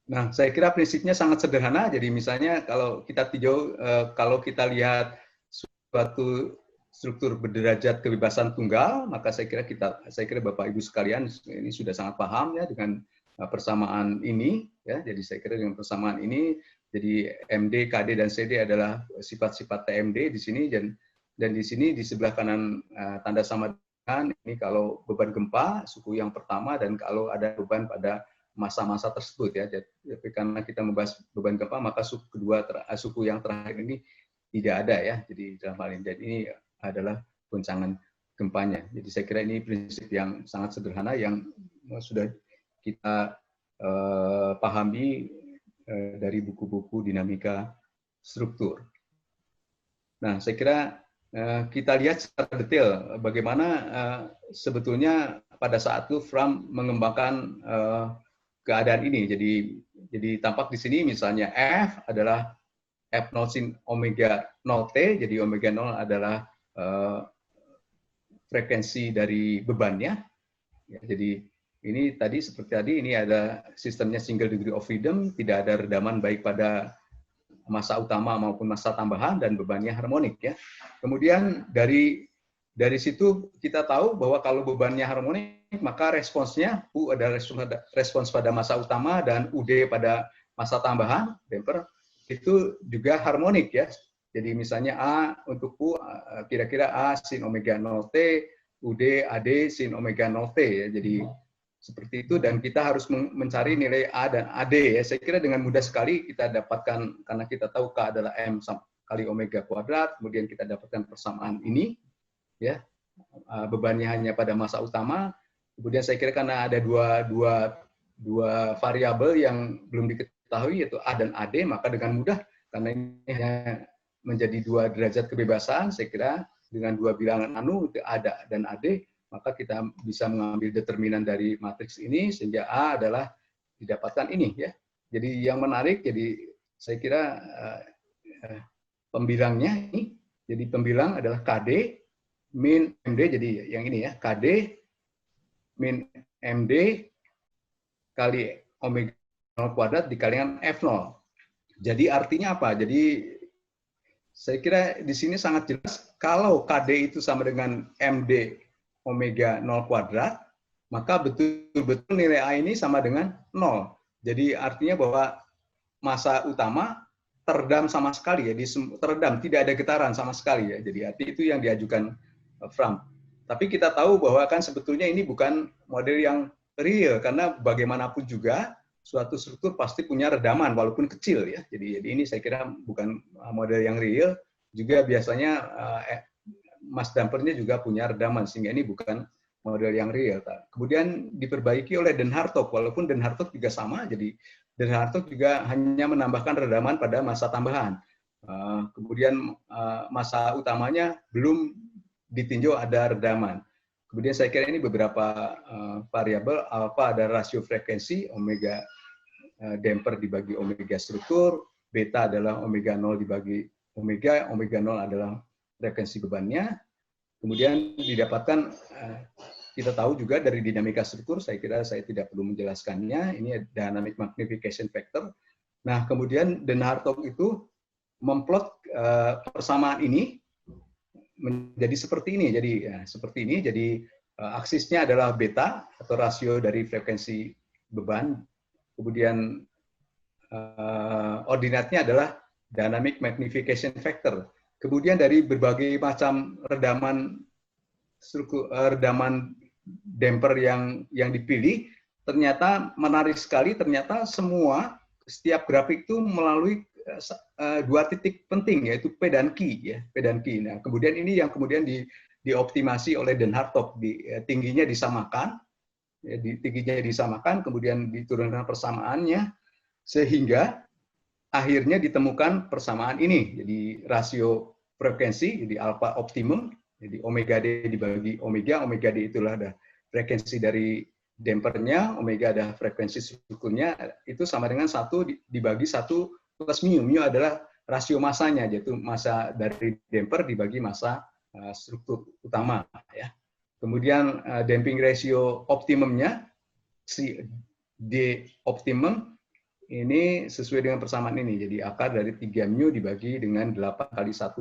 S4: Nah, saya kira prinsipnya sangat sederhana. Jadi misalnya kalau kita lihat suatu struktur berderajat kebebasan tunggal, maka saya kira Bapak Ibu sekalian ini sudah sangat paham ya dengan persamaan ini ya. Jadi saya kira dengan persamaan ini, jadi MD, KD dan CD adalah sifat-sifat TMD di sini, dan di sini di sebelah kanan tanda sama dengan ini kalau beban gempa suku yang pertama, dan kalau ada beban pada masa-masa tersebut ya. Jadi karena kita membahas beban gempa, maka suku yang terakhir ini tidak ada ya. Jadi dalam hal ini, jadi ini adalah goncangan gempanya. Jadi saya kira ini prinsip yang sangat sederhana yang sudah kita pahami dari buku-buku dinamika struktur. Nah, saya kira kita lihat secara detail bagaimana sebetulnya pada saat itu Fram mengembangkan keadaan ini. Jadi tampak di sini misalnya F adalah F0 sin omega 0T, jadi omega 0 adalah frekuensi dari bebannya. Ya, jadi ini tadi seperti tadi, ini ada sistemnya single degree of freedom, tidak ada redaman baik pada massa utama maupun massa tambahan, dan bebannya harmonik ya. Kemudian dari situ kita tahu bahwa kalau bebannya harmonik, maka responsnya U adalah respons pada massa utama dan UD pada massa tambahan, damper, itu juga harmonik ya. Jadi misalnya A untuk U kira-kira A sin omega 0T, UD AD sin omega 0T ya. Jadi seperti itu, dan kita harus mencari nilai A dan AD ya. Saya kira dengan mudah sekali kita dapatkan, karena kita tahu K adalah M kali omega kuadrat, kemudian kita dapatkan persamaan ini ya. Bebannya hanya pada massa utama. Kemudian saya kira karena ada dua variabel yang belum diketahui, yaitu A dan AD, maka dengan mudah, karena ini menjadi 2 derajat kebebasan, saya kira dengan 2 bilangan anu, A dan AD, maka kita bisa mengambil determinan dari matriks ini, sehingga A adalah didapatkan ini ya. Jadi yang menarik, jadi saya kira pembilangnya ini, jadi pembilang adalah KD min MD, jadi yang ini ya, KD min MD kali omega 0 kuadrat dikalikan F0. Jadi artinya apa? Jadi saya kira di sini sangat jelas, kalau KD itu sama dengan MD omega 0 kuadrat, maka betul-betul nilai A ini sama dengan 0. Jadi artinya bahwa massa utama teredam sama sekali ya, teredam, tidak ada getaran sama sekali ya. Jadi arti itu yang diajukan Fram. Tapi kita tahu bahwa kan sebetulnya ini bukan model yang real, karena bagaimanapun juga suatu struktur pasti punya redaman walaupun kecil ya. Jadi ini saya kira bukan model yang real. Juga biasanya mass dampernya juga punya redaman, sehingga ini bukan model yang real. Kemudian diperbaiki oleh Den Hartog, walaupun Den Hartog juga sama. Jadi Den Hartog juga hanya menambahkan redaman pada massa tambahan. Kemudian massa utamanya belum ditinjau ada redaman. Kemudian saya kira ini beberapa variabel, alpha ada rasio frekuensi, omega damper dibagi omega struktur, beta adalah omega 0 dibagi omega 0 adalah frekuensi bebannya. Kemudian didapatkan, kita tahu juga dari dinamika struktur, saya kira saya tidak perlu menjelaskannya, ini dynamic magnification factor. Nah, kemudian Den Hartog itu memplot persamaan ini menjadi seperti ini. Jadi ya, seperti ini. Jadi aksisnya adalah beta atau rasio dari frekuensi beban. Kemudian ordinatnya adalah dynamic magnification factor. Kemudian dari berbagai macam redaman damper yang dipilih, ternyata menarik sekali. Ternyata setiap grafik itu melalui 2 titik penting, yaitu P dan Q ya, P dan Q. Nah, kemudian ini yang kemudian dioptimasi oleh Den Hartog, tingginya disamakan, ya, tingginya disamakan, kemudian diturunkan persamaannya, sehingga akhirnya ditemukan persamaan ini. Jadi rasio frekuensi, jadi alpha optimum, jadi omega D dibagi omega D itulah ada frekuensi dari dampernya, omega ada frekuensi strukturnya, itu sama dengan 1 dibagi 1 plus mu. Mu adalah rasio massanya, yaitu massa dari damper dibagi massa struktur utama ya. Kemudian damping ratio optimumnya, si D optimum ini sesuai dengan persamaan ini. Jadi akar dari 3 mu dibagi dengan 8 kali 1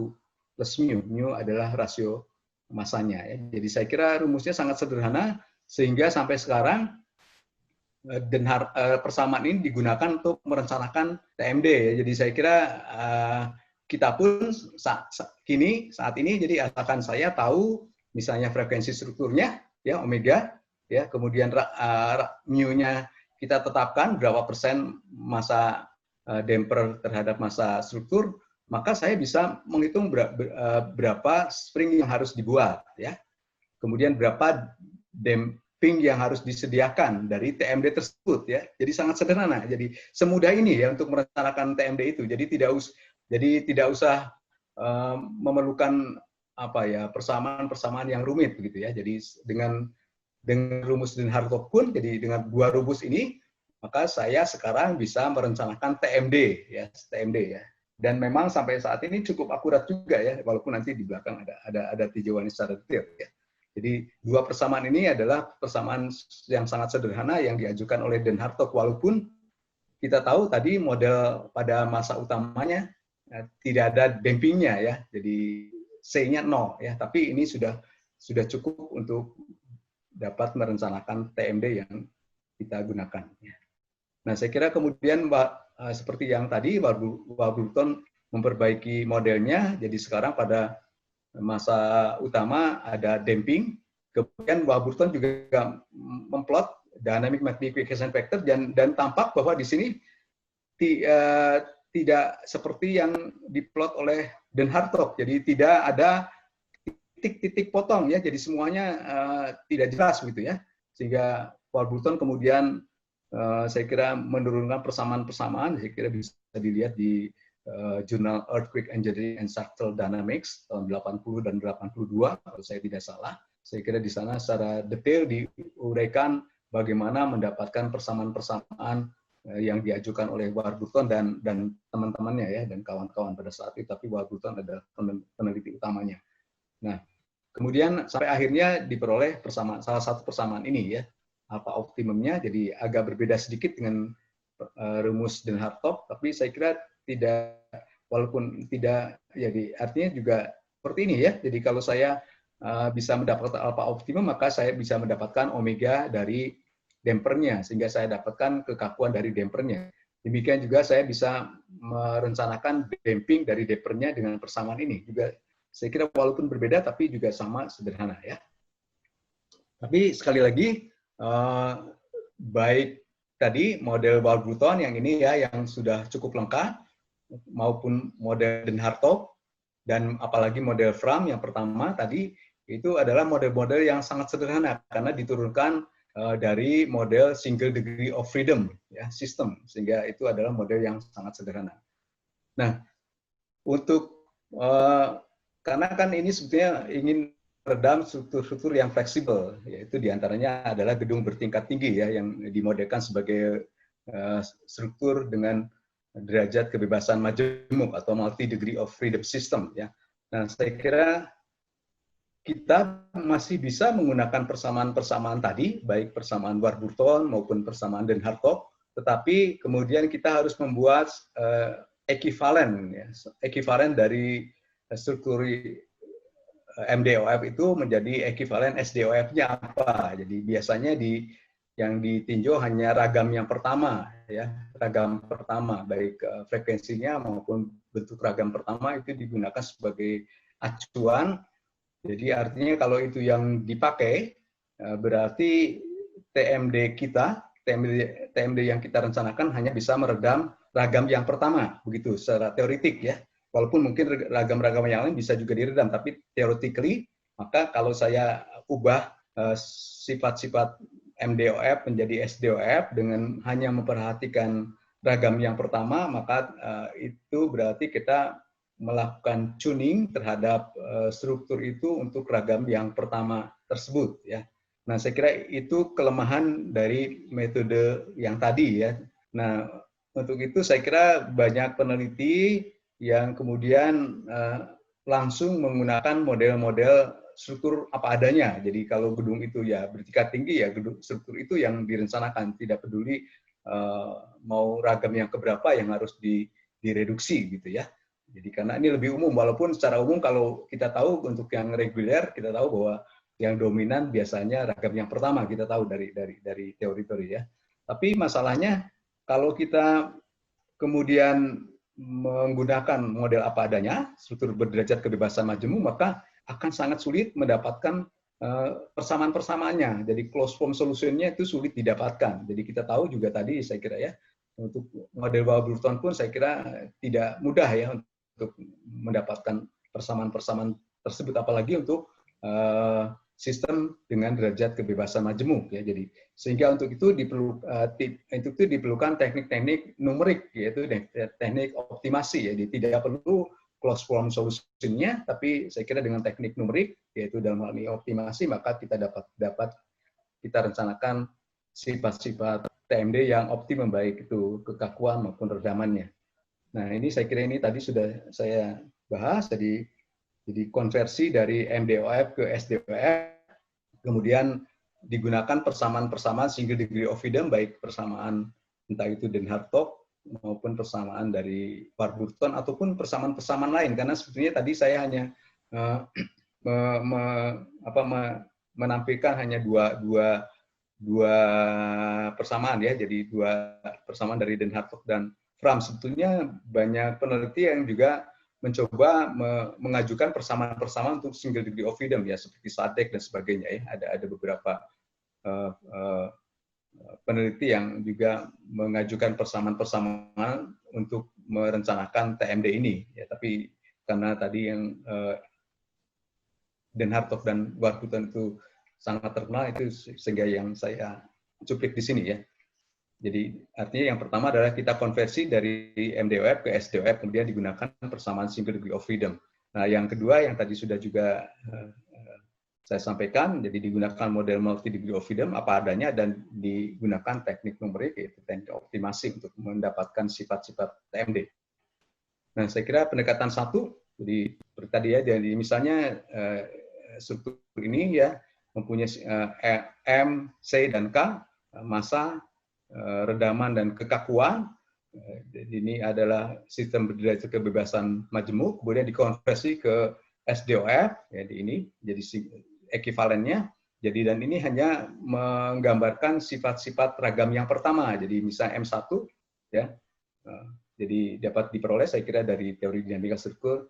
S4: plus mu. Mu adalah rasio massanya ya. Jadi saya kira rumusnya sangat sederhana, sehingga sampai sekarang persamaan ini digunakan untuk merencanakan TMD ya. Jadi saya kira kita pun saat ini jadi asalkan saya tahu misalnya frekuensi strukturnya ya omega ya, kemudian mu-nya kita tetapkan berapa persen massa damper terhadap massa struktur, maka saya bisa menghitung berapa spring yang harus dibuat ya. Kemudian berapa damping yang harus disediakan dari TMD tersebut ya. Jadi sangat sederhana. Jadi semudah ini ya untuk merencanakan TMD itu. Jadi tidak usah memerlukan persamaan yang rumit begitu ya. Jadi dengan rumus Den Hartog pun, jadi dengan 2 rumus ini, maka saya sekarang bisa merencanakan TMD ya. Dan memang sampai saat ini cukup akurat juga ya, walaupun nanti di belakang ada tinjauan secara detail ya. Jadi 2 persamaan ini adalah persamaan yang sangat sederhana yang diajukan oleh Den Hartog, walaupun kita tahu tadi model pada massa utamanya tidak ada dampingnya ya, jadi C-nya 0 ya, tapi ini sudah cukup untuk dapat merencanakan TMD yang kita gunakan. Nah, saya kira kemudian seperti yang tadi Warburton memperbaiki modelnya, jadi sekarang pada masa utama ada damping, kemudian Warburton juga memplot dynamic magnification factor dan tampak bahwa di sini tidak seperti yang diplot oleh Den Hartog, jadi tidak ada titik-titik potong ya, jadi semuanya tidak jelas begitu ya, sehingga Warburton kemudian saya kira menurunkan persamaan-persamaan, saya kira bisa dilihat di Jurnal Earthquake Engineering and Structural Dynamics tahun 80 dan 82 kalau saya tidak salah. Saya kira di sana secara detail diuraikan bagaimana mendapatkan persamaan-persamaan yang diajukan oleh Warburton dan teman-temannya ya, dan kawan-kawan pada saat itu, tapi Warburton adalah peneliti utamanya. Nah, kemudian sampai akhirnya diperoleh salah satu persamaan ini ya, alpha optimumnya, jadi agak berbeda sedikit dengan rumus Den Hartog, tapi saya kira tidak, walaupun tidak, jadi artinya juga seperti ini ya, jadi kalau saya bisa mendapatkan alpha optimum, maka saya bisa mendapatkan omega dari dampernya, sehingga saya dapatkan kekakuan dari dampernya. Demikian juga saya bisa merencanakan damping dari dampernya dengan persamaan ini. Juga saya kira walaupun berbeda, tapi juga sama sederhana ya. Tapi sekali lagi, baik tadi model Warburton yang ini ya, yang sudah cukup lengkap, maupun model Den Hartog, dan apalagi model Fram yang pertama tadi, itu adalah model-model yang sangat sederhana, karena diturunkan dari model single degree of freedom ya, sistem, sehingga itu adalah model yang sangat sederhana. Nah, untuk karena kan ini sebetulnya ingin meredam struktur-struktur yang fleksibel, yaitu diantaranya adalah gedung bertingkat tinggi ya, yang dimodelkan sebagai struktur dengan derajat kebebasan majemuk atau multi degree of freedom system ya. Nah, saya kira kita masih bisa menggunakan persamaan-persamaan tadi, baik persamaan Warburton maupun persamaan Den Hartog, tetapi kemudian kita harus membuat ekivalen ya, ekivalen dari struktur MDOF itu menjadi ekivalen SDOF-nya apa. Jadi biasanya yang ditinjau hanya ragam yang pertama ya, ragam pertama, baik frekuensinya maupun bentuk ragam pertama itu digunakan sebagai acuan. Jadi artinya kalau itu yang dipakai, berarti TMD yang kita rencanakan hanya bisa meredam ragam yang pertama, begitu secara teoretik ya. Walaupun mungkin ragam-ragam yang lain bisa juga diredam, tapi theoretically, maka kalau saya ubah sifat-sifat MDOF menjadi SDOF dengan hanya memperhatikan ragam yang pertama, maka itu berarti kita melakukan tuning terhadap struktur itu untuk ragam yang pertama tersebut ya. Nah, saya kira itu kelemahan dari metode yang tadi ya. Nah, untuk itu saya kira banyak peneliti yang kemudian langsung menggunakan model-model struktur apa adanya. Jadi kalau gedung itu ya bertingkat tinggi ya struktur itu yang direncanakan, tidak peduli mau ragam yang keberapa yang harus direduksi gitu ya. Jadi karena ini lebih umum, walaupun secara umum kalau kita tahu untuk yang reguler kita tahu bahwa yang dominan biasanya ragam yang pertama, kita tahu dari teori-teori ya. Tapi masalahnya kalau kita kemudian menggunakan model apa adanya, struktur berderajat kebebasan majemuk, maka akan sangat sulit mendapatkan persamaan-persamaannya. Jadi closed form solution-nya itu sulit didapatkan. Jadi kita tahu juga tadi saya kira ya, untuk model Warburton pun saya kira tidak mudah ya untuk mendapatkan persamaan-persamaan tersebut, apalagi untuk sistem dengan derajat kebebasan majemuk ya. Jadi sehingga untuk itu diperlukan teknik-teknik numerik, yaitu teknik optimasi ya. Jadi tidak perlu closed form solution-nya, tapi saya kira dengan teknik numerik, yaitu dalam hal ini optimasi, maka kita dapat kita rencanakan sifat-sifat TMD yang optimum, baik itu kekakuan maupun redamannya. Nah, ini saya kira ini tadi sudah saya bahas, jadi konversi dari MDOF ke SDOF, kemudian digunakan persamaan-persamaan single degree of freedom, baik persamaan entah itu Den Hartog maupun persamaan dari Warburton ataupun persamaan-persamaan lain, karena sebetulnya tadi saya hanya menampilkan hanya dua persamaan ya, jadi dua persamaan dari Den Hartog dan Fram. Sebetulnya banyak peneliti yang juga mencoba mengajukan persamaan-persamaan untuk single degree of freedom ya, seperti Sadek dan sebagainya ya. Ada beberapa peneliti yang juga mengajukan persamaan-persamaan untuk merencanakan TMD ini ya, tapi karena tadi yang Den Hartog dan Warburton itu sangat terkenal, itu sehingga yang saya cuplik di sini ya. Jadi artinya yang pertama adalah kita konversi dari MDOF ke SDOF, kemudian digunakan persamaan single degree of freedom. Nah, yang kedua yang tadi sudah juga saya sampaikan, jadi digunakan model multi degree of freedom apa adanya dan digunakan teknik numerik, yaitu teknik optimasi untuk mendapatkan sifat-sifat TMD. Nah, saya kira pendekatan satu, jadi seperti tadi ya, jadi misalnya struktur ini ya mempunyai M, C, dan K, massa, redaman, dan kekakuan. Jadi ini adalah sistem berderajat kebebasan majemuk, kemudian dikonversi ke SDOF, jadi ini jadi ekuivalennya. Jadi dan ini hanya menggambarkan sifat-sifat ragam yang pertama. Jadi misalnya M1 ya. Jadi dapat diperoleh saya kira dari teori dinamika struktur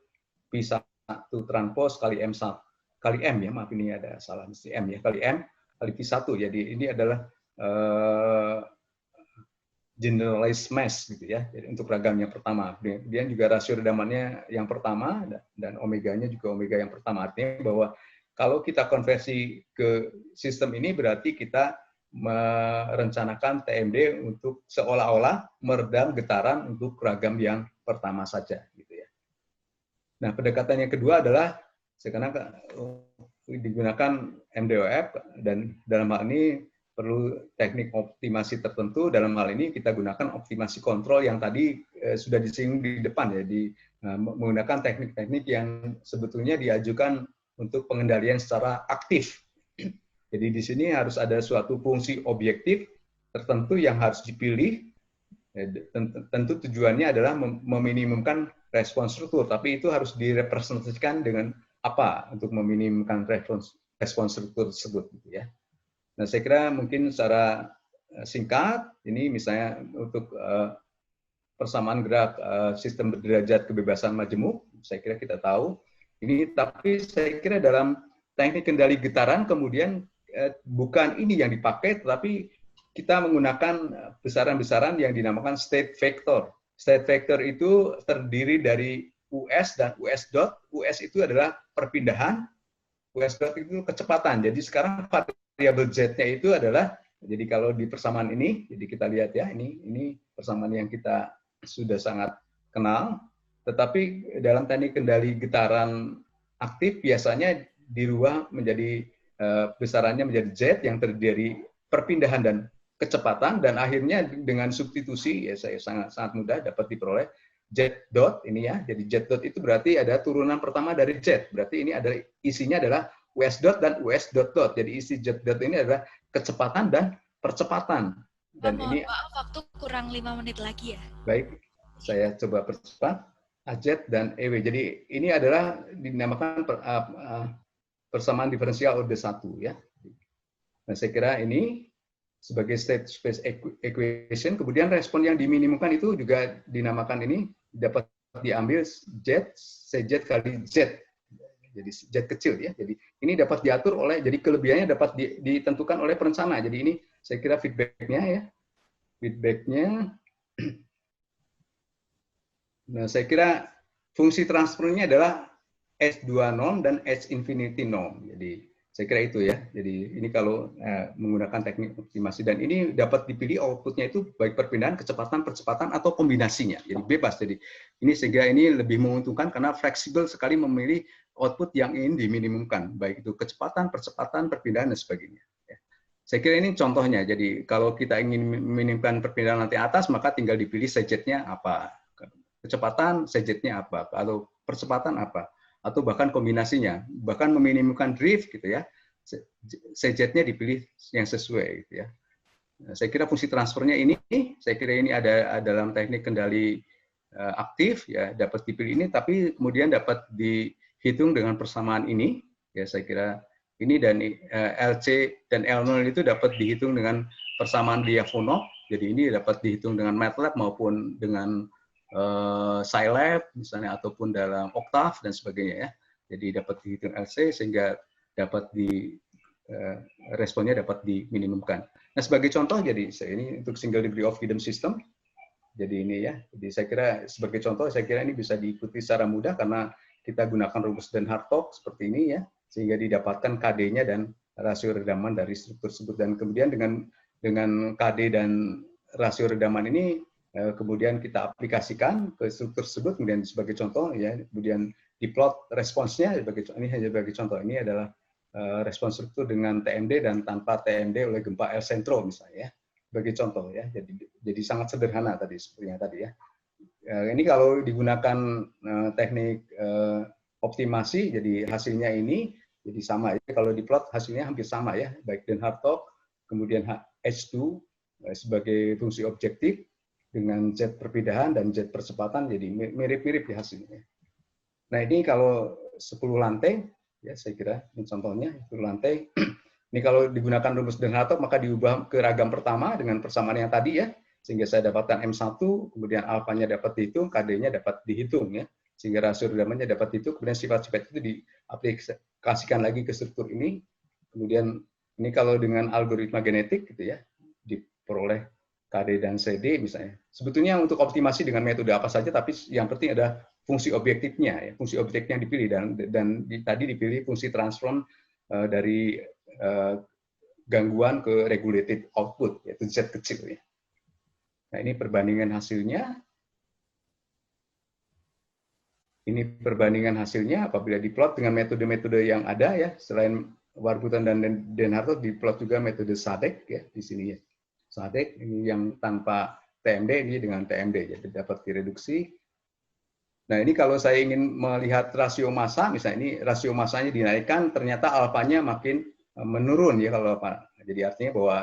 S4: P1 transpos kali M1 kali M ya, maaf ini ada salah mesti M ya, kali M kali P1. Jadi ini adalah generalized mass gitu ya. Jadi untuk ragam yang pertama. Kemudian juga rasio redamannya yang pertama dan omeganya juga omega yang pertama. Artinya bahwa kalau kita konversi ke sistem ini berarti kita merencanakan TMD untuk seolah-olah meredam getaran untuk ragam yang pertama saja gitu ya. Nah, pendekatan yang kedua adalah sekarang digunakan MDOF dan dalam hal ini perlu teknik optimasi tertentu. Dalam hal ini kita gunakan optimasi kontrol yang tadi sudah disinggung di depan ya, menggunakan teknik-teknik yang sebetulnya diajukan untuk pengendalian secara aktif. Jadi di sini harus ada suatu fungsi objektif tertentu yang harus dipilih. Tentu tujuannya adalah meminimumkan respons struktur, tapi itu harus direpresentasikan dengan apa untuk meminimumkan respons struktur tersebut gitu ya. Nah, saya kira mungkin secara singkat ini misalnya untuk persamaan gerak sistem berderajat kebebasan majemuk, saya kira kita tahu ini, tapi saya kira dalam teknik kendali getaran kemudian bukan ini yang dipakai, tetapi kita menggunakan besaran-besaran yang dinamakan state vector. State vector itu terdiri dari US dan US dot. US itu adalah perpindahan, US dot itu kecepatan. Jadi sekarang variabel Z-nya itu adalah, jadi kalau di persamaan ini, jadi kita lihat ya, ini persamaan yang kita sudah sangat kenal, tetapi dalam teknik kendali getaran aktif biasanya dirubah menjadi besarannya menjadi Z yang terdiri dari perpindahan dan kecepatan, dan akhirnya dengan substitusi ya saya sangat mudah dapat diperoleh Z dot ini ya. Jadi Z dot itu berarti ada turunan pertama dari Z. Berarti ini adalah isinya adalah US dot dan US dot dot. Jadi isi Z dot ini adalah kecepatan dan percepatan. Dan ini
S1: maaf, waktu kurang 5 menit lagi ya.
S4: Baik, saya coba percepat. AZ dan EW. Jadi ini adalah dinamakan persamaan diferensial orde 1 ya. Nah, saya kira ini sebagai state space equation, kemudian respon yang diminimumkan itu juga dinamakan ini dapat diambil Z, CZ kali Z. Jadi Z kecil ya. Jadi ini dapat diatur oleh, jadi kelebihannya dapat ditentukan oleh perencana. Jadi ini saya kira feedbacknya ya. Feedbacknya. Nah, saya kira fungsi transfernya adalah S2 norm dan S infinity norm. Jadi saya kira itu ya. Jadi ini kalau menggunakan teknik optimasi, dan ini dapat dipilih outputnya itu baik perpindahan, kecepatan, percepatan, atau kombinasinya. Jadi bebas. Jadi ini sehingga ini lebih menguntungkan karena fleksibel sekali memilih output yang ingin diminimumkan, baik itu kecepatan, percepatan, perpindahan, dan sebagainya. Saya kira ini contohnya. Jadi kalau kita ingin meminimumkan perpindahan lantai atas, maka tinggal dipilih CZ-nya apa, kecepatan CZ-nya apa, atau percepatan apa, atau bahkan kombinasinya, bahkan meminimumkan drift gitu ya, CZ-nya dipilih yang sesuai gitu ya. Saya kira fungsi transfernya ini, saya kira ini ada dalam teknik kendali aktif, ya dapat dipilih ini, tapi kemudian dapat dihitung dengan persamaan ini, ya saya kira ini, dan LC dan L0 itu dapat dihitung dengan persamaan Lyapunov, jadi ini dapat dihitung dengan MATLAB maupun dengan Scilab misalnya, ataupun dalam Octave dan sebagainya ya. Jadi dapat dihitung LC sehingga dapat responnya dapat diminimumkan. Nah, sebagai contoh, jadi ini untuk single degree of freedom system. Jadi ini ya, jadi saya kira sebagai contoh, saya kira ini bisa diikuti secara mudah karena kita gunakan rumus Den Hartog seperti ini ya, sehingga didapatkan KD-nya dan rasio redaman dari struktur tersebut. Dan kemudian dengan KD dan rasio redaman ini kemudian kita aplikasikan ke struktur tersebut, kemudian sebagai contoh ya, kemudian diplot responsnya, ini hanya sebagai contoh, ini adalah respons struktur dengan TMD dan tanpa TMD oleh gempa El Centro misalnya ya, sebagai contoh ya. Jadi sangat sederhana tadi seperti yang tadi ya. Ini kalau digunakan teknik optimasi, jadi hasilnya ini jadi sama ya. Kalau diplot hasilnya hampir sama ya, baik Den Hartog, kemudian H2 sebagai fungsi objektif dengan Z perpindahan dan Z percepatan, jadi mirip-mirip ya hasilnya. Nah, ini kalau 10 lantai ya, saya kira ini contohnya 10 lantai. Ini kalau digunakan rumus Den Hartog maka diubah ke ragam pertama dengan persamaan yang tadi ya, sehingga saya dapatkan M1, kemudian alfanya dapat dihitung, KD-nya dapat dihitung ya, sehingga rasio redamannya dapat dihitung, kemudian sifat-sifat itu diaplikasikan lagi ke struktur ini. Kemudian ini kalau dengan algoritma genetik gitu ya, diperoleh KD dan CD misalnya. Sebetulnya untuk optimasi dengan metode apa saja, tapi yang penting ada fungsi objektifnya ya, fungsi objektifnya yang dipilih, dan tadi dipilih fungsi transform dari gangguan ke regulated output, yaitu Z kecil ya. Nah, ini perbandingan hasilnya. Ini perbandingan hasilnya apabila diplot dengan metode-metode yang ada ya, selain Warburton dan Den Hartog, diplot juga metode SADC ya di sini ya. SADC ini yang tanpa TMD, ini dengan TMD, jadi dapat direduksi. Nah, ini kalau saya ingin melihat rasio massa, misalnya ini rasio massanya dinaikkan, ternyata alfanya makin menurun ya kalau apa. Jadi artinya bahwa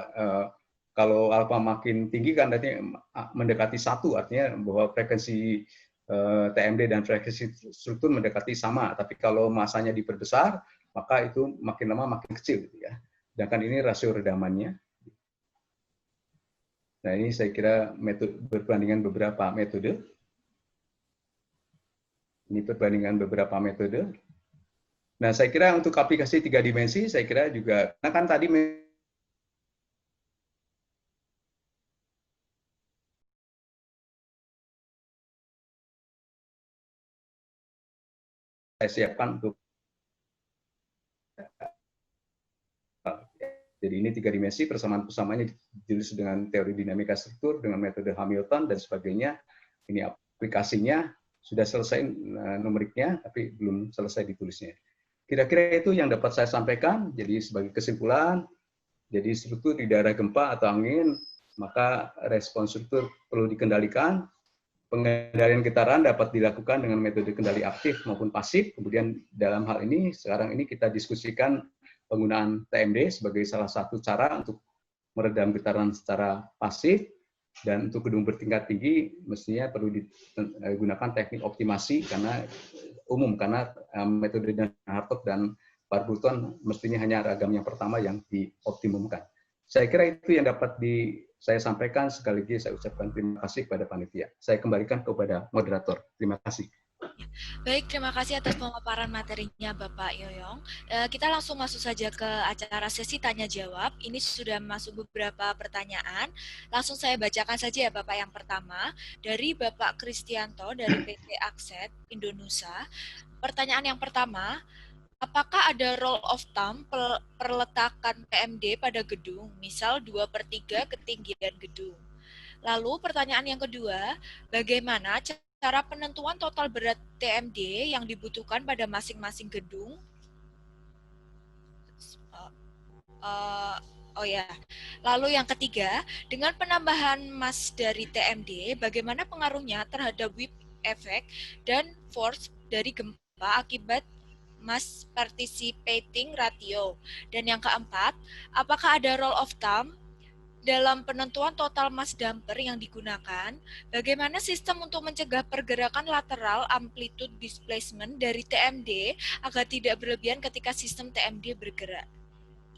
S4: kalau alfa makin tinggi kan artinya mendekati 1, artinya bahwa frekuensi TMD dan frekuensi struktur mendekati sama. Tapi kalau massanya diperbesar, maka itu makin lama makin kecil gitu ya. Sedangkan ini rasio redamannya. Nah, ini saya kira metode perbandingan beberapa metode. Ini perbandingan beberapa metode. Nah, saya kira untuk aplikasi 3 dimensi, saya kira juga, karena kan tadi saya siapkan untuk, jadi ini 3 dimensi, persamaan-persamaannya ditulis dengan teori dinamika struktur, dengan metode Hamilton, dan sebagainya. Ini aplikasinya sudah selesai numeriknya, tapi belum selesai ditulisnya. Kira-kira itu yang dapat saya sampaikan. Jadi sebagai kesimpulan, jadi struktur di daerah gempa atau angin, maka respons struktur perlu dikendalikan. Pengendalian getaran dapat dilakukan dengan metode kendali aktif maupun pasif. Kemudian dalam hal ini, sekarang ini kita diskusikan penggunaan TMD sebagai salah satu cara untuk meredam getaran secara pasif. Dan untuk gedung bertingkat tinggi mestinya perlu digunakan teknik optimasi karena umum, karena metode Den Hartog dan Warburton mestinya hanya ragam yang pertama yang dioptimumkan. Saya kira itu yang dapat saya sampaikan. Sekaligus saya ucapkan terima kasih kepada panitia. Saya kembalikan kepada moderator. Terima kasih.
S1: Baik, terima kasih atas pemaparan materinya Bapak Yoyong. Kita langsung masuk saja ke acara sesi tanya-jawab. Ini sudah masuk beberapa pertanyaan. Langsung saya bacakan saja ya Bapak. Yang pertama, dari Bapak Kristianto dari PT Akset Indonesia. Pertanyaan yang pertama, apakah ada rule of thumb perletakan TMD pada gedung, misal 2/3 ketinggian gedung? Lalu pertanyaan yang kedua, bagaimana cara penentuan total berat TMD yang dibutuhkan pada masing-masing gedung? Lalu yang ketiga, dengan penambahan mass dari TMD, bagaimana pengaruhnya terhadap whip effect dan force dari gempa akibat mass participating ratio? Dan yang keempat, apakah ada rule of thumb dalam penentuan total mass damper yang digunakan, bagaimana sistem untuk mencegah pergerakan lateral amplitude displacement dari TMD agar tidak berlebihan ketika sistem TMD bergerak?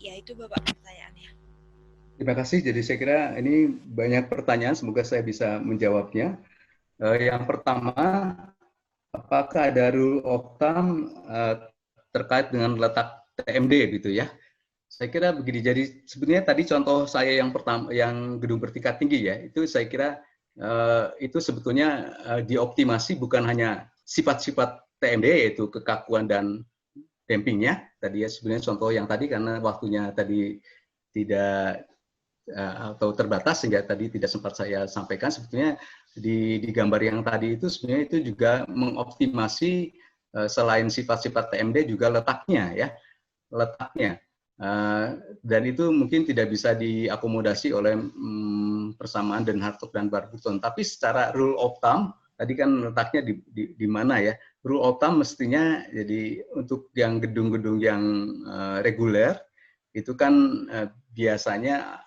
S1: Ya, itu Bapak pertanyaannya.
S4: Terima kasih. Jadi saya kira ini banyak pertanyaan, semoga saya bisa menjawabnya. Yang pertama, apakah ada rule of thumb terkait dengan letak TMD gitu ya? Saya kira begini. Jadi sebenarnya tadi contoh saya yang pertama, yang gedung bertingkat tinggi ya, itu saya kira itu sebetulnya dioptimasi bukan hanya sifat-sifat TMD yaitu kekakuan dan dampingnya. Tadi ya sebenarnya contoh yang tadi karena waktunya tadi tidak atau terbatas sehingga tadi tidak sempat saya sampaikan. Sebetulnya di gambar yang tadi itu sebenarnya itu juga mengoptimasi selain sifat-sifat TMD juga letaknya ya, letaknya. Dan itu mungkin tidak bisa diakomodasi oleh persamaan Den Hartog dan Warburton. Tapi secara rule of thumb, tadi kan letaknya di mana ya? Rule of thumb mestinya jadi untuk yang gedung-gedung yang reguler itu kan biasanya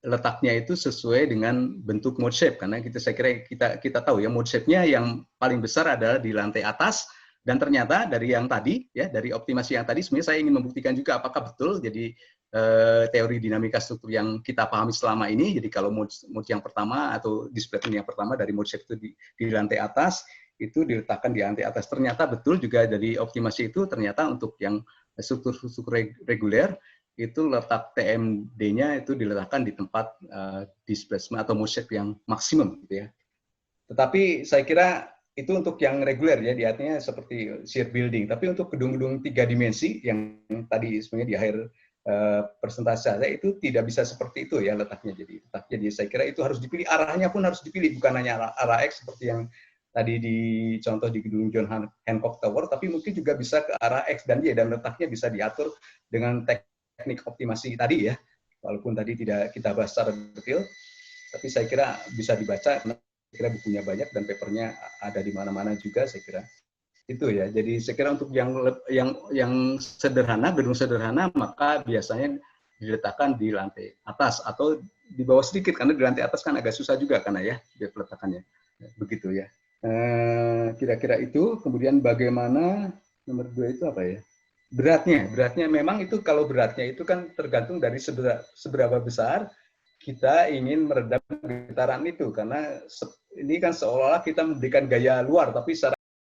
S4: letaknya itu sesuai dengan bentuk mode shape, karena saya kira kita tahu ya mode shape-nya yang paling besar adalah di lantai atas. Dan ternyata dari yang tadi ya, dari optimasi yang tadi sebenarnya saya ingin membuktikan juga apakah betul jadi teori dinamika struktur yang kita pahami selama ini. Jadi kalau mode yang pertama atau displacement yang pertama dari mode shape itu di lantai atas itu diletakkan di lantai atas. Ternyata betul juga dari optimasi itu ternyata untuk yang struktur reguler itu letak TMD-nya itu diletakkan di tempat displacement atau mode shape yang maksimum gitu ya. Tetapi saya kira itu untuk yang reguler ya, artinya seperti shear building. Tapi untuk gedung-gedung 3 dimensi yang tadi sebenarnya di akhir presentasi saya itu tidak bisa seperti itu ya letaknya. Jadi saya kira itu harus dipilih, arahnya pun harus dipilih, bukan hanya arah X seperti yang tadi di contoh di gedung John Hancock Tower, tapi mungkin juga bisa ke arah X dan Y, dan letaknya bisa diatur dengan teknik optimasi tadi ya. Walaupun tadi tidak kita bahas secara detail, tapi saya kira bisa dibaca, karena saya kira bukunya banyak dan papernya ada di mana-mana juga, saya kira. Itu ya. Jadi saya kira untuk yang sederhana, gedung sederhana, maka biasanya diletakkan di lantai atas atau di bawah sedikit, karena di lantai atas kan agak susah juga karena ya peletakannya. Begitu ya. Kira-kira itu. Kemudian bagaimana nomor 2 itu apa ya? Beratnya memang itu, kalau beratnya itu kan tergantung dari seberapa besar kita ingin meredam getaran itu, karena ini kan seolah-olah kita memberikan gaya luar, tapi secara